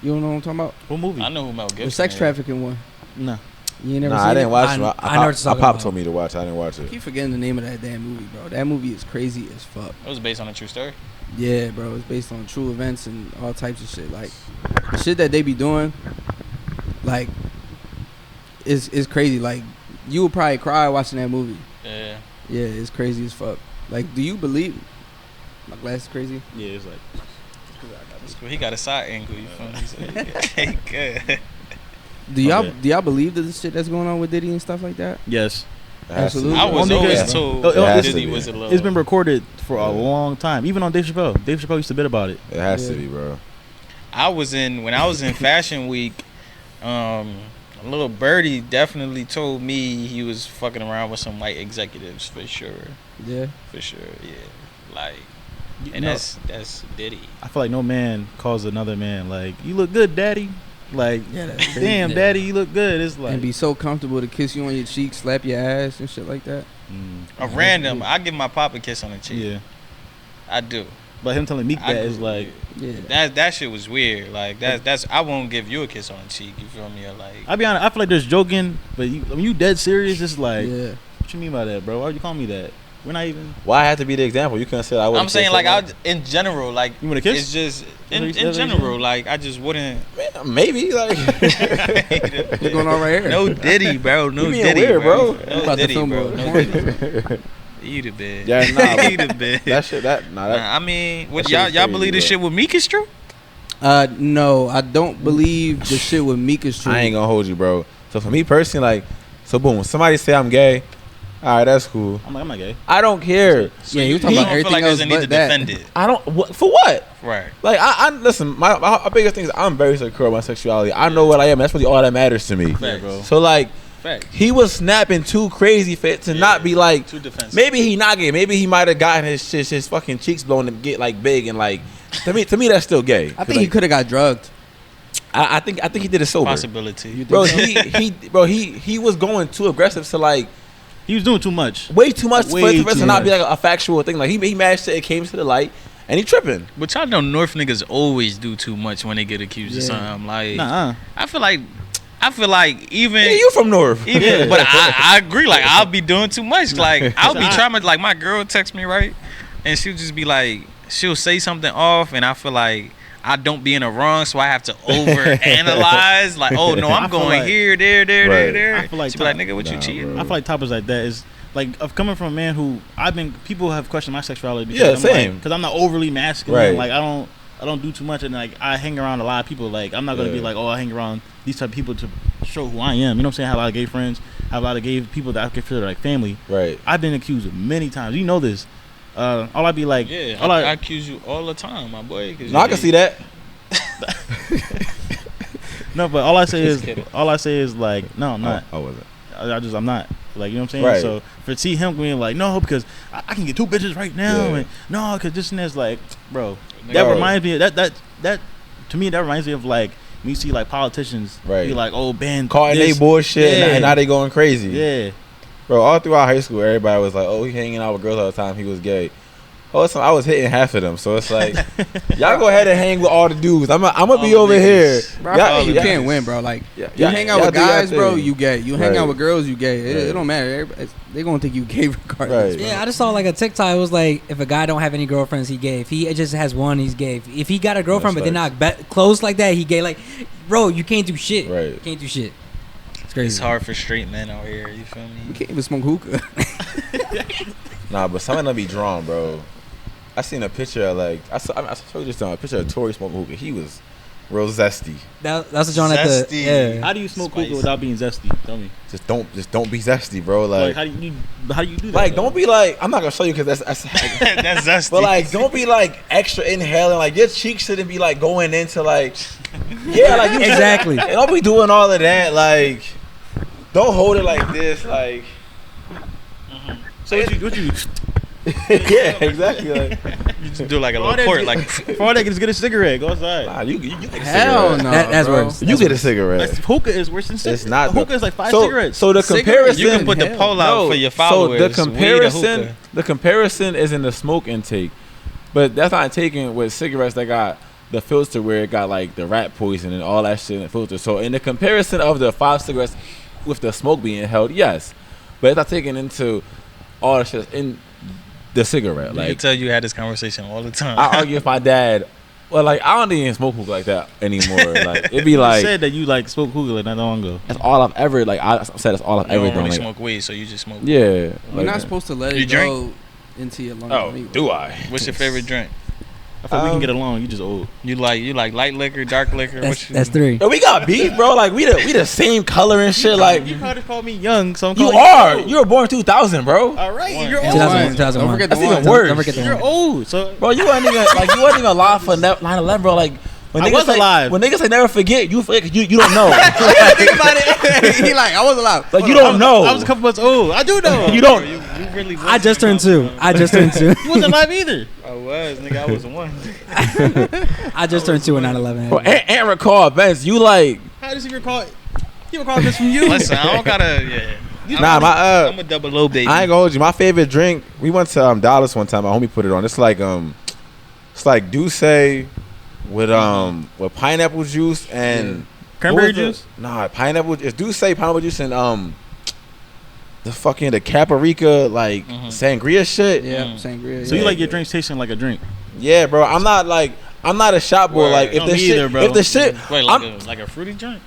You don't know what I'm talking about? What movie? I know who Mel Gibson The sex is. trafficking one. No. You ain't never Nah, seen I didn't it? watch I it. know what you're talking Pop about. told me to watch it. I didn't watch I it. keep forgetting the name of that damn movie, bro. That movie is crazy as fuck. It was based on a true story. Yeah, bro. It's based on true events and all types of shit. Like, the shit that they be doing, like, is crazy. Like, you would probably cry watching that movie. Yeah. Yeah, it's crazy as fuck. Like, do you believe? My glass is crazy. Yeah, it's like. He got a side angle. You feel me? So he good. Do y'all Okay. do y'all believe that the shit that's going on with Diddy and stuff like that? Yes. It has to Absolutely. be. I was Only always because- told It has to Diddy be. was a little. It's been recorded for a Yeah. long time. Even on Dave Chappelle. Dave Chappelle used to bit about it. It has to Yeah. be, bro. when I was in Fashion Week, a little birdie definitely told me he was fucking around with some white executives for sure. Yeah. For sure, yeah. Like, You and know, that's Diddy. I feel like no man calls another man like, "You look good, daddy." Like, Yeah, that's crazy. damn, Yeah. daddy, you look good. It's like, And be so comfortable to kiss you on your cheek, slap your ass and shit like that. A random, I give my pop a kiss on the cheek. yeah. I do. But him telling Meek I that is do. like, Yeah. That shit was weird. Like that's I won't give you a kiss on the cheek. You feel me? Or like I'll be honest, I feel like there's joking, but when you dead serious, it's like, Yeah. what you mean by that, bro? Why would you call me that? We're not even. Why I have to be the example? You couldn't say I would. I'm saying like in general, like You want a kiss? it's just in Is that what you general, said? like I just wouldn't. maybe like. What's going on right here? No Diddy, bro. No You being Diddy, weird, bro. No I'm about to Diddy, film bro. a No porn. Diddy. You the bed. Yeah, nah, but You the bed. that shit. That nah. That, Nah, I mean, what that shit y'all is y'all crazy, believe this bro. shit with Meek is true? No, I don't believe the shit with Meek is true. I ain't gonna hold you, bro. So for me personally, like, so boom, when somebody say I'm gay, all right, that's cool. I'm not gay. I don't care. Yeah, you you talking don't about feel everything like there's else a need to but that. defend it, I don't. What, for what? right? Like, I listen. My biggest thing is I'm very secure of my sexuality. I know what I am. That's really all that matters to me. Facts. bro. So like, Fact. he was snapping too crazy fit to not be like. Too defensive. Maybe he not gay. Maybe he might have gotten his fucking cheeks blown to get like big and like. To me that's still gay. I think he could have got drugged. I think he did it sober. Possibility. You think Bro, so? he was going too aggressive to like He was doing too much. way too much for Way it to too not be much. like a factual thing. Like he managed to, it came to the light and he tripping. But y'all know North niggas always do too much when they get accused of Yeah. something. Like Nah. I feel like even Nigga, you from North? even but I agree. Like I'll be doing too much. Like I'll be trying to like my girl text me right, and she'll just be like she'll say something off, and I feel like I don't be in the wrong, so I have to overanalyze. Like, oh no, I I'm feel going like- here, there, Right. there. I feel like she be like, Tom- nigga, what you Nah, cheating? bro. I feel like topics like that is like of coming from a man who people have questioned my sexuality Yeah, because I'm same. because I'm not overly masculine. Right. Like I don't do too much, and like I hang around a lot of people. Like I'm not gonna be Yeah. like, oh, I hang around these type of people to show who I am. You know what I'm saying? I have a lot of gay friends. I have a lot of gay people that I consider like family. Right. I've been accused many times. You know this. All I'd be like, Yeah, all I accuse you all the time, my boy. No, I can see that. no, but all I say Just kidding. is like, no, I'm not. I wasn't. I'm not. Like, you know what I'm saying? Right. So for see him being like, no, because I can get 2 bitches right now, Yeah. and no, because this and that's like, bro, Nigga. that Bro. reminds me of that to me that reminds me of like when you see like politicians Right. be like, oh, ban Caught in they this. bullshit Yeah. and now they going crazy. Yeah, Bro, all throughout high school, everybody was like, oh, he hanging out with girls all the time. He was gay. Oh, so I was hitting half of them. So it's like, y'all go ahead and hang with all the dudes. I'm gonna be All over the here. niggas. Bro, I Y'all- feel like you y'all- can't win, bro. Like, Yeah, you y'all- hang out y'all with do y'all guys, bro, thing. you gay. You hang Right. out with girls, you gay. It Right. don't matter. They gonna think you gay regardless. Right. bro. Yeah, I just saw like a TikTok. It was like, if a guy don't have any girlfriends, he gay. If he just has one, he's gay. If he got a girlfriend but they're not close like that, he gay. Like, bro, you can't do shit. Right. You can't do shit. It's crazy. It's hard for straight men out here. You feel You me? can't even smoke hookah. Nah, but some of them be drawn, bro. I seen a picture of like I saw you just a picture of Tory smoking hookah. He was real zesty. That's the joint at the Zesty. how yeah. do you smoke Spice. hookah without being zesty? Tell me. Just don't be zesty, bro. Like, Like how do you do that? like though? don't be like I'm not gonna show you because that's That's zesty. but like don't be like extra inhaling. Like your cheeks shouldn't be like going into like yeah like you Exactly. don't be doing all of that. Like don't hold it like this. Like So what you yeah exactly. Like You just do like a For all little port, that- like For all that, just get a cigarette. Go outside. Nah, you get a Hell cigarette. no. That's bro. worse. You get a cigarette. That's, hookah is worse than cigarettes. It's not. Hookah is like 5 so, cigarettes. So the Cigarettes, comparison. you can put the Hell. poll out for your followers. So the weed or comparison, hookah. the comparison is in the smoke intake, but that's not taken with cigarettes that got the filter where it got like the rat poison and all that shit in the filter. So in the comparison of the 5 cigarettes with the smoke being held, yes, but it's not taken into all the shit in the cigarette. I Like can tell you had this conversation all the time. I argue with my dad. Well, like I don't even smoke hookah like that anymore. Like it'd be You like said that you like smoke hookah like not long ago. that's all I've ever like. I said that's all I've You ever don't done. really Like, smoke weed, so you just smoke. yeah. You're like- not supposed to let You it drink? go into your lungs. Oh, anyway. do I? What's your favorite drink? I thought we can get along. You just old. You like light liquor, dark liquor? That's 3. Yo, we got beef, bro. Like we the same color and shit. Like You probably called me young, so I'm you calling are. old. You were born 2000, bro. All right, One. you're In old. 2001. Don't 2001. forget the That's even one. worse. Don't forget the You're one. old. So Bro, you wasn't even alive for 9/11, bro. Like when I niggas was say, alive. When niggas say never forget, you forget 'cause you don't know. Think about it. He like, I was alive. Like you don't know. I was a couple months old. I do know. You don't. You really I just turned 2. I just turned 2. You wasn't alive either. I was, nigga. I was the one. I just turned 2 in 9/11. Bro, and recall events. You like How does he recall? He recall this from you. Listen, I don't gotta. Yeah. nah. My I'm a double low baby. I ain't gonna hold you. My favorite drink. We went to Dallas one time. My homie put it on. It's like Douce with pineapple juice and Cranberry what was juice. it? Nah, pineapple. It's Douce pineapple juice and the Caparica like sangria shit. Yeah, Mm. sangria. So yeah. you like your drinks tasting like a drink? Yeah, bro. I'm not a shop boy. Word. Like if No, the me shit, either, bro. if the shit, Wait, I'm- like a fruity joint?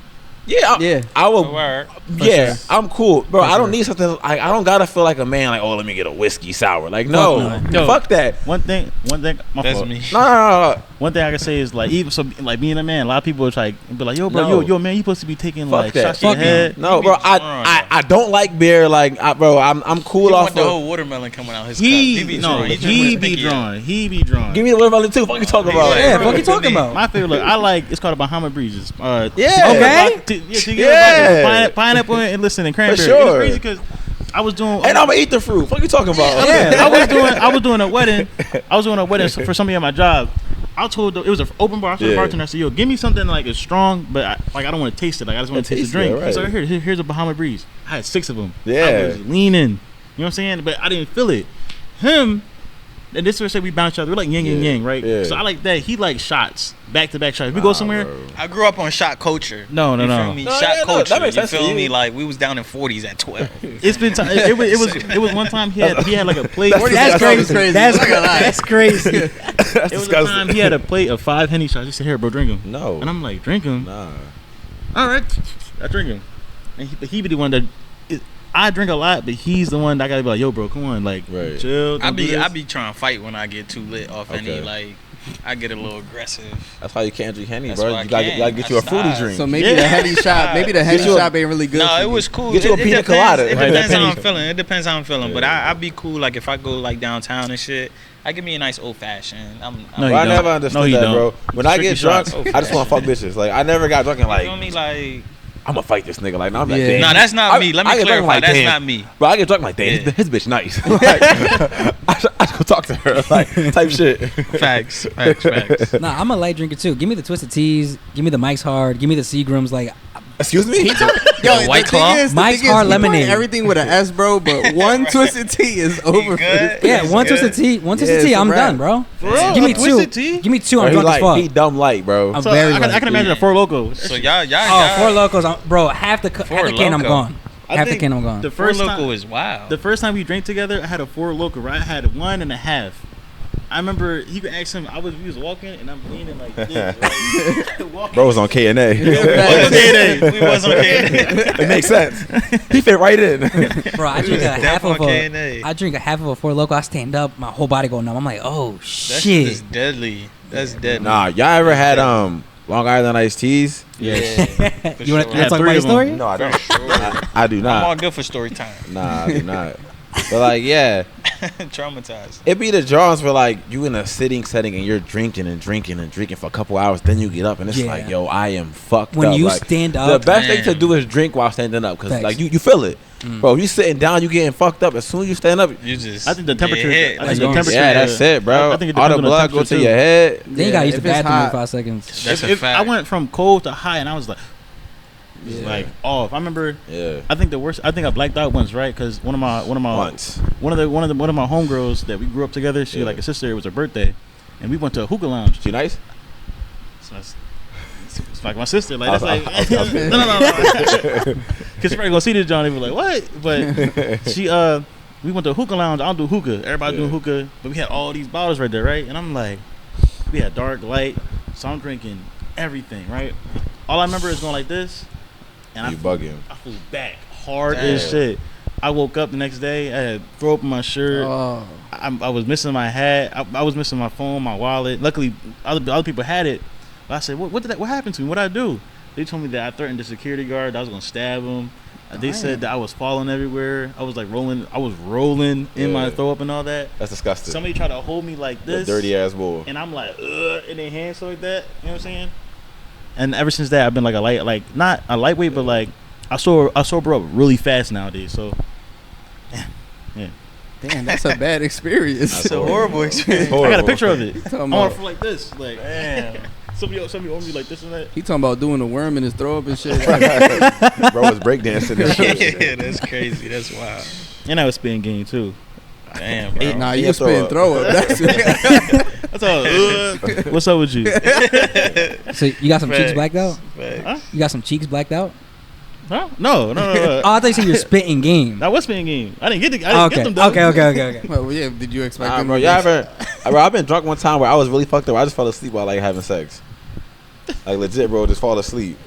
yeah, Yeah. I will. Word. Yeah, sure. I'm cool, bro. For I don't sure. need something. I don't gotta feel like a man. Like, oh, let me get a whiskey sour. Like, no, no. fuck that. One thing. My That's fault. me. No. One thing I can say is like even so like being a man, a lot of people are like be like, yo, bro, No. yo, man, you supposed to be taking Fuck like that. shots to your Fuck head. No, You bro. be drunk. I don't like beer. Like, bro, I'm cool He off want the of. whole watermelon coming out his He cup. He be no, drunk. he be drawn. He be drawn. Give me the watermelon too. Fuck you talking He's about? like, Yeah, bro, what you talking about? My favorite, look, I like. It's called a Bahama Breezes. Yeah. Okay. Yeah. Pineapple and listen and cranberry. sure. It's crazy because I was doing. And I'm gonna eat the fruit. Fuck you talking about? I was doing a wedding. I was doing a wedding for somebody at my job. I told it was an open bar. I told the Yeah. bartender, I said, "Yo, give me something like it's strong, but I don't want to taste it. Like I just want to taste the taste it, drink." He's right. like, here's a Bahama Breeze. I had 6 of them. Yeah. I was leaning. You know what I'm saying? But I didn't feel it. Him. And this is where I say we bounce each other. We're like yin and Yeah. yang, right? Yeah. So I like that. He likes shots, back to back shots. If we go somewhere, Bro. I grew up on shot culture. No, You no. feel me? No, Shot yeah, no, culture. that makes You sense to feel you. me? Like we was down in 40s at 12. it's been time. It was one time he had like a plate. That's crazy. crazy. That's crazy. That's It was a time he had a plate of 5 Henny shots. He said, "Here, bro, drink them." No. And I'm like, "Drink them." Nah. All right, I drink them. And he be the one that I drink a lot, but he's the one that I gotta be like, "Yo, bro, come on, like, Right. chill." I don't do be this." trying to fight when I get too lit off any Okay. like I get a little aggressive. That's why you can't drink Henny, That's bro. why I You gotta can't. get you a I fruity stopped. drink. So maybe Yeah. the heady shot, maybe the heady you a- shot ain't really good. No, for it you. was cool. Get you a pina depends, colada. It Right, depends that how I'm penny- feeling. It depends how I'm feeling. But Yeah. I be cool. Like if I go like downtown and shit, I give me a nice old fashioned. No, Bro, you I don't. never No, understood you that, don't. bro. When I get Strictly drunk, shots. I just want to fuck bitches. Like I never got drunk and You like feel me? Like I'm gonna fight this nigga. Like now I'm like, Yeah. damn. no, that's not me. Let me I get drunk clarify. like, That's damn. not me. Bro, I get drunk like, damn, Yeah. his bitch nice. Like, I should go talk to her, like type shit. Facts. Nah, I'm a light drinker too. Give me the Twisted Teas. Give me the Mike's Hard. Give me the Seagrams. Like, Excuse me. Yo, White the Claw? thing is, Mike's he Hard put Lemonade. Everything with an S, bro. But one Twisted Tea is over. For good? this. yeah, It's one good. Twisted Tea. One Yeah, Twisted it's Tea. a I'm wrap. done, bro. For real? Give me A two. Twisted Tea? Give me 2. Bro, I'm he drunk as fuck. he dumb light, bro. I'm So very I light. can imagine a Four Loko. So y'all, Oh, Four Locos, bro. Half the can, I'm Loko. gone. I Half the think can, I'm gone. The Four first Loko time, is wild. the first time we drank together, I had a Four Loko. Right, I had 1.5. I remember he could ask him. We was walking and I'm leaning like this. Right? Walking. Bro was on K and A. we was on K&A. It makes sense. He fit right in. Bro, I drink a half of K&A. I drink a half of a Four Loko. I stand up, my whole body go numb. I'm like, oh That shit shit. is deadly. That's deadly. Nah, y'all ever had Long Island iced teas? Yeah. For You want sure. to talk about 3 your of them. story? No, I don't. Sure. I do I'm all not. good for story time. Nah, I do not. But like, yeah, Traumatized. it be the draws where like you in a sitting setting and you're drinking and drinking and drinking for a couple hours, then you get up and it's Yeah. like, yo, I am fucked When up. you Like, stand the up, best thing to Man. do is drink while standing up because Facts. like you feel it. Bro, you sitting down, you getting fucked up. As soon as you stand up, You just. I think the temperature. hit, I like, think the temperature. yeah, that's it, bro. I think it All depends the on the blood go temperature, to too. your head. Then you gotta use the if it's bathroom in hot. 5 seconds. That's a If fact. I went from cold to high, and I was like, Yeah. like off. I remember. Yeah. I think the worst. I think I blacked out once, right? Because one of my Once. one of my homegirls that we grew up together. She Yeah. like a sister. It was her birthday, and we went to a hookah lounge. She nice? So it's like my sister. Like I that's was- like no. Because she probably gonna see this John and be like, what? But she we went to a hookah lounge. I don't do hookah. Everybody doing hookah, but we had all these bottles right there, right? And I'm like, we had dark, light, so I'm drinking everything, right? All I remember is going like this, and You bugging. I flew back hard Damn. as shit. I woke up the next day. I had throw up in my shirt. Oh. I was missing my hat. I was missing my phone, my wallet. Luckily, other people had it. But I said, what happened to me? What did I do? They told me that I threatened the security guard. That I was gonna stab him. They said that I was falling everywhere. I was like rolling. I was rolling in my Yeah. throw up and all that. That's disgusting. Somebody tried to hold me like The this, dirty ass bull. and I'm like, in their hands, so like that. You know what I'm saying? And ever since that, I've been like not a lightweight, but like I sober up really fast nowadays. So, yeah. Damn, that's a bad experience. That's It's a horrible experience. I got a picture of it. I Talking want about, to feel like this, like somebody over me like this and that. he talking about doing a worm in his throw up and shit. Bro was breakdancing and shit. Yeah, that's crazy. That's wild. And I was spitting game too. Damn, bro. Nah, Yeah, you spitting throw up. That's That's all. What's up with you? So you got some cheeks Facts. blacked out? Facts. Huh? You got some cheeks blacked out? Huh? No. Oh, I thought you said you're spitting game. That was spitting game. I didn't get them done. Okay. well, yeah. Did you expect Nah, him? bro, to y'all just- ever? Bro, I've been drunk one time where I was really fucked up. I just fell asleep while like having sex. Like legit, bro, just fall asleep.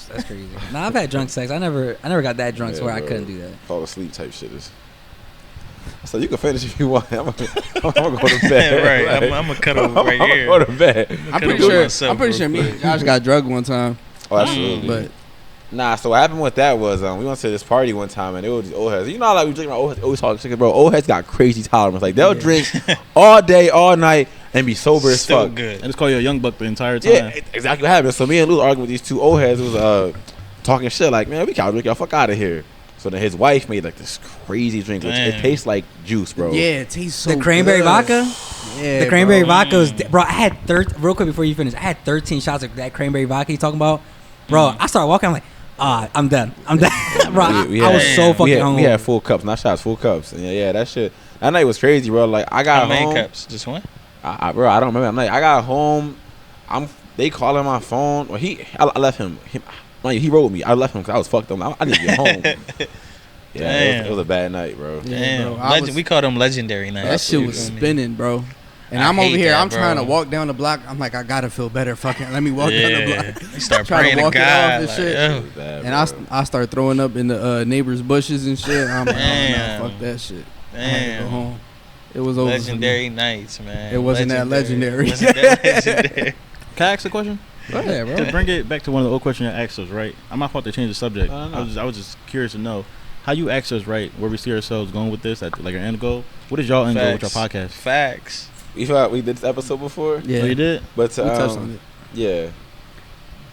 That's crazy. Nah, I've had drunk sex. I never got that drunk to Yeah, where I bro. couldn't do that. Fall asleep type shit is. So you can finish if you want. I'm gonna go to bed. Right, Like, I'm gonna cut him right I'm here. gonna go to bed. I'm Could've pretty done sure. myself I'm pretty real sure me quick. and Josh got drugged one time, Oh, absolutely. but Nah, so what happened with that was we went to this party one time and it was these old heads. You know how like we drink my old heads, always talk shit, bro. Old heads got crazy tolerance. Like they'll drink all day, all night, and be sober as Still fuck. good. And just call you a young buck the entire time. Yeah, exactly what happened. So me and Lou arguing with these two old heads. It was talking shit like, man, we can't drink y'all fuck out of here. So then his wife made like this crazy drink, which it Damn. tastes like juice, bro. yeah, it tastes so The cranberry good. vodka? Yeah, The cranberry bro. vodka was, bro. I had real quick before you finish. I had 13 shots of that cranberry vodka you talking about, bro. I started walking. I'm like, I'm done. Bro, I was so fucking we hungover. had full cups, not shots, full cups. And yeah, that shit. That night was crazy, bro. Like I got How many home. cups? Just one? Bro, I don't remember. I'm like, I got home. They calling my phone. Well, I left him. He wrote me. I left him because I was fucked up. I didn't get home. Yeah, it was a bad night, bro. Yeah, Damn. bro, I was- We call them legendary nights. That shit You was feel me? spinning, bro. And I I'm over hate here. that, I'm trying to bro. walk down the block. I'm like, I gotta feel better. Fucking, let me walk down the block. You start Trying to praying to walk it off God. and Like, shit. yo. It was bad, And bro. I start throwing up in the neighbor's bushes and shit. I'm like, oh, Damn. no, fuck that shit. I had to go Damn. home. It was over. for me. Legendary nights, man. It wasn't that legendary. Wasn't that legendary. Can I ask a question? Yeah, bro. To bring it back to one of the old questions I asked us, right? I'm not about to change the subject. No. I was just curious to know how you asked us, right, where we see ourselves going with this, at like our end goal. What is y'all end goal with your Facts. podcast? Facts. We felt like we did this episode before, Yeah, Oh, you did? but we touched on it. yeah,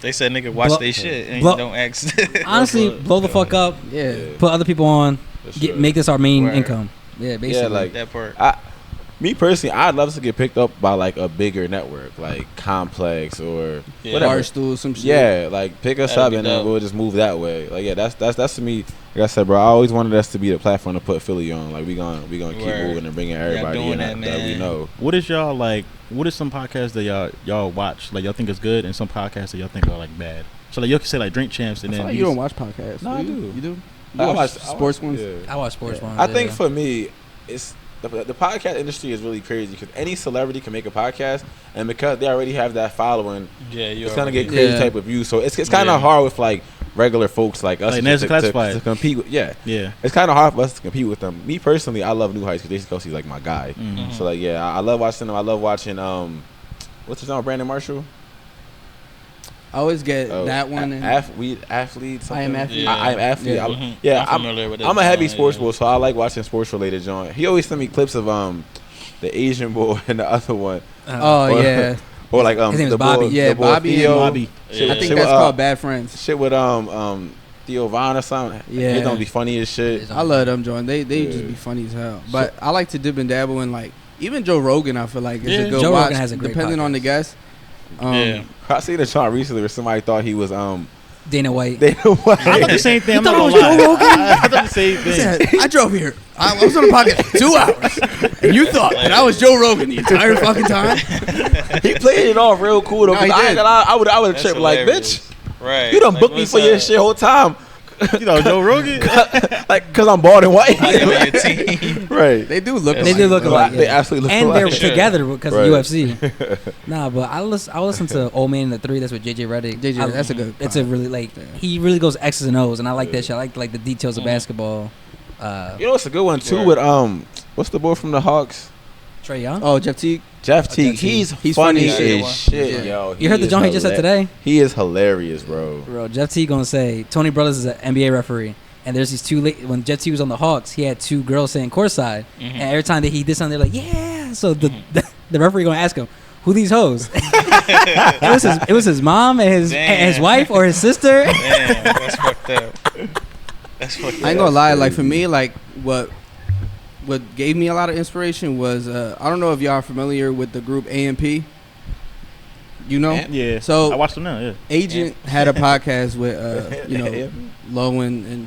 They said nigga watch Blow- they shit and blow- don't ask. Honestly, blow the fuck up. Yeah. Yeah. Put other people on. for sure. Make this our main Word. income. Yeah, basically. Yeah, like that part. me personally, I'd love to get picked up by like a bigger network, like Complex or Yeah. whatever. Barstool, some shit. Yeah, like pick us That'd up be and then dope. we'll just move that way. Like yeah, that's to me. Like I said, bro, I always wanted us to be the platform to put Philly on. Like we gonna keep Word. moving and bringing everybody doing in that, that we man. know. What is y'all like? What is some podcasts that y'all watch? Like y'all think is good, and some podcasts that y'all think are like bad. So like you can say like Drink Champs, and I feel then like you don't watch podcasts. No, I you? do. You do? You I watch watch sports ones? Yeah. I watch sports ones. I think yeah. for me, it's the podcast industry is really crazy because any celebrity can make a podcast, and because they already have that following, Yeah, you it's gonna get already- crazy Yeah. type of views. So it's kind of Yeah. hard with like regular folks like us Like to, Nancy to Classified. compete with. Yeah, Yeah. it's kind of hard for us to compete with them. Me personally, I love New Heights because Kelsey's like my guy. Mhm. So like yeah, I love watching them. I love watching what's his name, Brandon Marshall. I always get Oh, that one. and athlete. I am Something. athlete. Yeah. I am athlete. Yeah. I'm- Yeah, I'm familiar with that I'm a heavy joint, sports yeah. boy, so I like watching sports related joint. He always send me clips of the Asian boy and the other one, Oh Or- yeah, or like His name the is Bobby. boy, Yeah, the boy Bobby and Theo. Bobby. Shit, I think shit that's with, called Bad Friends. shit with Theo Von or something. Yeah. They don't be funny as shit. I love them joints. They just be funny as hell. But I like to dip and dabble in like even Joe Rogan. I feel like is a good Joe watch, Rogan has a great depending on the podcast. guest. I seen a chart recently where somebody thought he was Dana White. Dana White. I thought the same thing. I'm not thought gonna it was Joe lie. Rogan? I thought the same He thing. said, I drove here. I was on the podcast for 2 hours, and you thought that I was Joe Rogan the entire fucking time. He played it off real cool though. No, he 'Cause I ain't did. gonna lie, I would have That's tripped like, hilarious. bitch, Right. you done Like, booked me what's for your up? shit whole time. You know, Joe Rogan. Like, cause I'm bald and white. Like, on your team. Right. They do look. They do look alike. They yeah. absolutely look And they're alike. Sure. together because Right. of UFC. Nah, but I listen to Old Man in the 3. That's with JJ Redick. JJ, that's a good. It's a really like he really goes X's and O's, and I like that shit. I like the details of Mhm. basketball. You know, it's a good one too Right. with what's the boy from the Hawks? Trey Young. Oh, Jeff Teague. Jeff Jeff Teague. Teague. He's funny funny as as shit. shit, Yeah. yo. You heard the joint he just said today? He is hilarious, bro. Bro, Jeff T gonna say Tony Brothers is an NBA referee, and there's these two. When Jeff T was on the Hawks, he had 2 girls saying courtside, Mhm. and every time that he did something, they're like, "Yeah." So the referee gonna ask him, "Who these hoes?" it was his mom and his Damn. wife or his sister. Damn, that's fucked up. That's fucked up. I ain't gonna lie. Like for crazy. me, like what gave me a lot of inspiration was I don't know if y'all are familiar with the group AMP. You know, Yeah. So- I watched them now. Yeah. Agent had a podcast with Lowen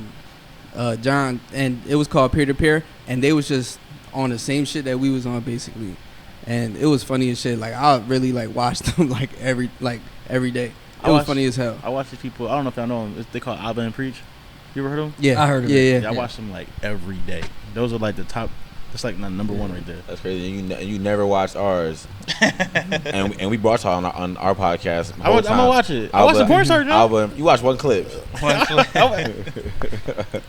and John, and it was called Peer to Peer, and they was just on the same shit that we was on basically, and it was funny as shit. Like I really like watched them like every day. It I was watched- funny as hell. I watch these people. I don't know if y'all know them. They call Alba and Preach. You ever heard of them? Yeah, I heard of yeah, it. yeah. I watch them like every day. Those are like the top. That's like number one right there. That's crazy. And you never watched ours, and we brought y'all on our podcast. I'm gonna watch it. I watched the porn star, Joe. Alba, you watched one clip.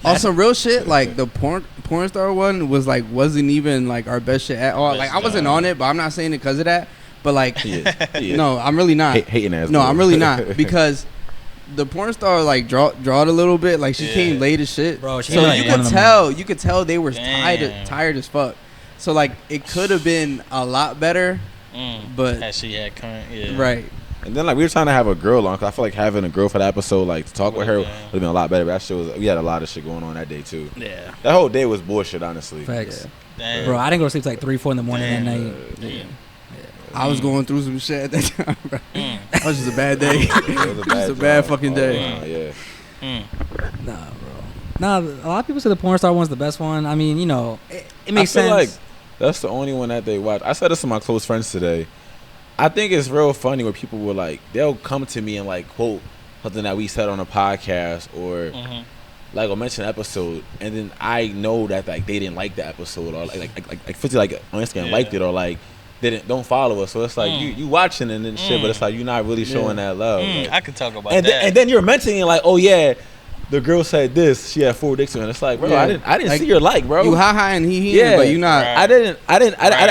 On some real shit, like the porn star one was like wasn't even like our best shit at all. Like I wasn't on it, but I'm not saying it because of that. But like, He is. no, I'm really not. Hating ass. No, boy. I'm really not because the porn star like drawed a little bit. Like she Yeah. came late as shit. Bro, she So came like you one could in the tell. You could tell they were Damn. tired as fuck. So like it could have been a lot better, but That she had current, yeah. right. And then like we were trying to have a girl on, cause I feel like having a girl for that episode, like to talk with her, would Yeah. have been a lot better. But that shit was, we had a lot of shit going on that day too. Yeah. That whole day was bullshit, honestly. Facts. Damn. Bro, I didn't go to sleep till like 3, 4 in the morning Damn. that night. Damn. I was going through some shit at that time. Bro. Mm. That was just a bad day. It was Just a bad job. fucking Oh, day. yeah. Mm. Nah, bro. Nah, a lot of people say the porn star one's the best one. I mean, you know, it makes I feel sense. like that's the only one that they watch. I said this to my close friends today. I think it's real funny where people will like they'll come to me and like quote something that we said on a podcast or Mhm. like or mention an episode, and then I know that like they didn't like the episode or like 50 like on Instagram Yeah. liked it or like don't follow us. So it's like you watching it and shit, but it's like you're not really showing that love. Like, I could talk about and that. then you're mentioning like, oh yeah, the girl said this. She had 4 dicks in it. It's like, bro, Yeah. I didn't Like, see your like, bro. You ha and he Yeah. but you not. Right. I didn't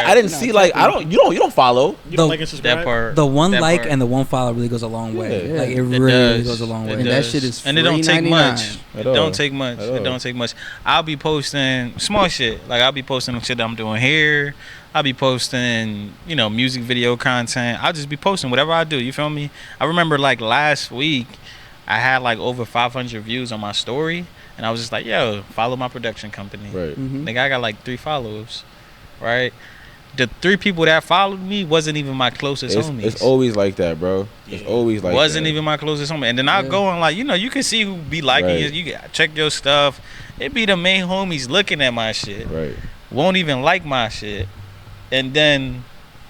Right. see like you don't follow. You don't The- like and subscribe. that part. the one that like part. and the one follow really goes a long way. Yeah. Like it It really does. goes a long It way. And that does. shit is and it don't take $3.99. much. It At all. don't take much. At It all. don't take much. I'll be posting small shit. Like I'll be posting shit that I'm doing here. I'll be posting, music video content. I'll just be posting whatever I do. You feel me? I remember like last week, I had like over 500 views on my story, and I was just like, "Yo, follow my production company." Right. Mhm. Nigga, I got like 3 followers, right? The 3 people that followed me wasn't even my closest homies. It's always like that, bro. It's Yeah. always like Wasn't that. even my closest homie. And then I'll Yeah. go on like, you can see who be liking Right. it. You can check your stuff. It be the main homies looking at my shit. Right. Won't even like my shit. And then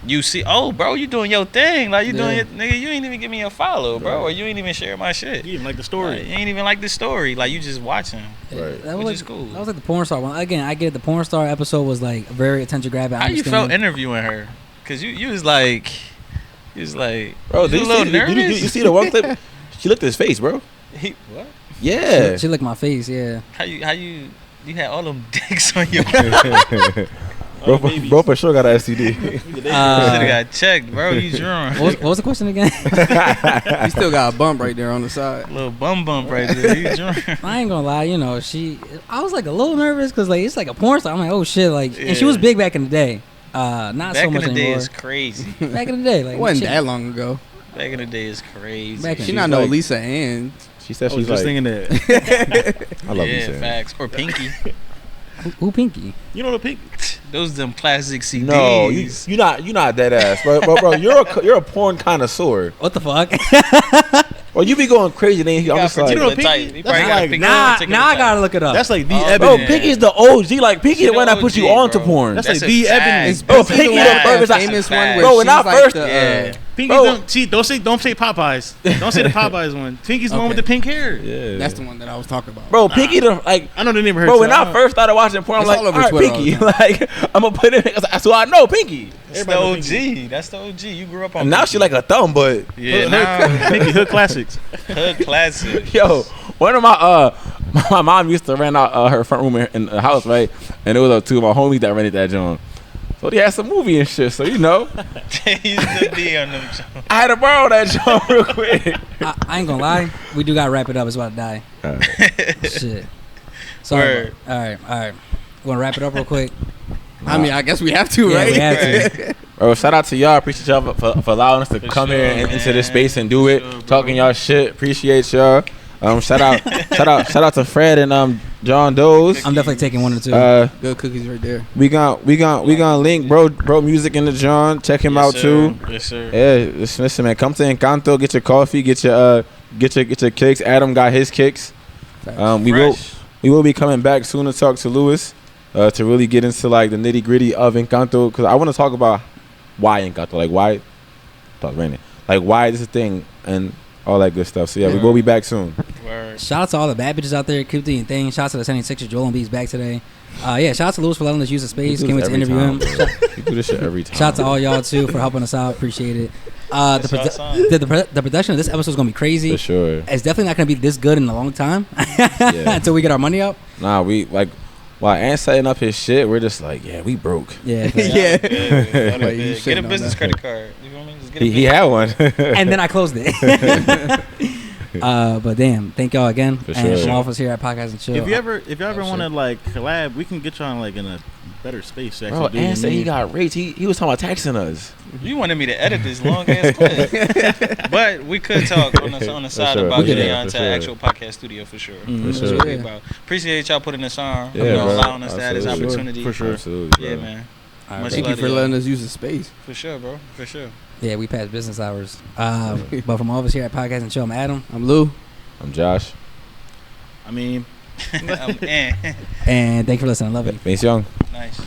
you see, oh, bro, you doing your thing. Like, you doing Yeah. your, nigga, you ain't even give me a follow, bro. Right. Or you ain't even share my shit. You didn't like the Like, story. you ain't even like the story. Like, you just watching. Right. That Which was is cool. That was like the porn star one. Again, I get it. The porn star episode was like very attention grabbing. How you felt interviewing her? Because you was like, Bro, you did was you a little see, nervous. you see the one clip? She looked at his face, bro. What? Yeah. She licked my face. Yeah. How you had all them dicks on your Bro, for sure got an STD. Should have got checked, bro. You drunk. What was the question again? You still got a bump right there on the side. Little bum right there. You drunk. I ain't gonna lie. I was like a little nervous because like it's like a porn star. I'm like, oh shit, like, and she was big back in the day. Not Back so in much the day anymore. is crazy. Back in the day, like It wasn't she- that long ago. Back in the day is crazy. Back in- She She's not no like- Lisa Ann. She said I was she's just like, thinking that. I love you, Yeah, Sam. facts. Or Pinky. Who Pinky? You know the pink. Those them plastic CDs. No, you not dead ass, bro. You're a porn connoisseur. What the fuck? Well, you be going crazy. Then I'm just like, you know, Pinky, Pinky, he that's probably got a like- Pinky Nah, particular now I type. gotta look it up. That's like the Oh, Ebony. bro, man. Pinky's the OG. Like Pinky, the one that put you OG, on to bro. porn. That's That's like a the fact. Ebony. It's Bro, Pinky, Pinky the the one, burgers that I- famous Bro, one when where she's I like first- the, Pinky's Bro. don't say Popeyes. Don't say the Popeyes one. Pinky's the one with the pink hair. Yeah, that's the one that I was talking about. bro. Pinky the like. I know the name of her. Bro, too. when I first started watching porn, I'm It's like, all all over right, Twitter all Pinky. the Like, I'm gonna put it. So I know Pinky. That's the Everybody know OG. That's the OG. You grew up on And now Pinky. she like a thumb, but Yeah, now Pinky Hood Classics. hood classic. yo, one of my mom used to rent out her front room in the house, right? And it was two of my homies that rented that joint. So they had some movie and shit. So you know, They used to be on them. I had to borrow that joint real quick. I ain't gonna lie. We do gotta wrap it up. It's about to die. Shit. So, Word. all right. We're gonna wrap it up real quick. I mean, I guess we have to, Yeah, right? we have to. Bro, shout out to y'all. Appreciate y'all for allowing us to come sure, here and into this man. space and do For it. sure, bro. Talking y'all shit. Appreciate y'all. Shout out to Fred and John Doe's. I'm definitely taking one or two. Good cookies right there. We gonna link bro music in the John. Check him out too. Yes, sir. Yeah, listen, man. Come to Encanto. Get your coffee. Get your kicks. Adam got his kicks. We will be coming back soon to talk to Lewis, to really get into like the nitty gritty of Encanto, because I want to talk about why Encanto, like why this is a thing and all that good stuff. So yeah, we will be back soon. Word. Shout out to all the bad bitches out there. Keep doing your thing. Shout out to the 76er Joel and B's back today. Yeah, shout out to Lewis for letting us use the space. Can't wait to interview him. We do this shit every time. Shout out to all y'all too for helping us out. Appreciate it. The production of this episode is gonna be crazy. For sure. It's definitely not gonna be this good in a long time until we get our money up. Nah, we like while Ant setting up his shit, we're just like, yeah, we broke. Yeah. Yeah. Get you a shitting on business that. credit card. You feel me? Just get a He had one. And then I closed it. But damn, thank y'all again. For And sure. from all of us here at Podcast and Chill. If you ever Oh, want to shit. like collab, we can get you on like in a better space. To Bro, actually do Ant said he your got raped. He was talking about taxing us. You wanted me to edit this long ass clip, but we could talk on the side sure, about for getting sure, onto for sure. actual podcast studio for sure. Mhm. That's For what sure. we about. Appreciate y'all putting this on. Yeah, bro. allowing us to have this Absolutely. opportunity. For sure. Absolutely, Yeah, bro. man. All right, Much Thank you love for to letting y'all. us use the space. For sure, bro. For sure. yeah, we passed business hours. But from all of us here at Podcast and Chill, I'm Adam. I'm Lou. I'm Josh. I mean. And And thank you for listening. Love you. Vince Young. nice.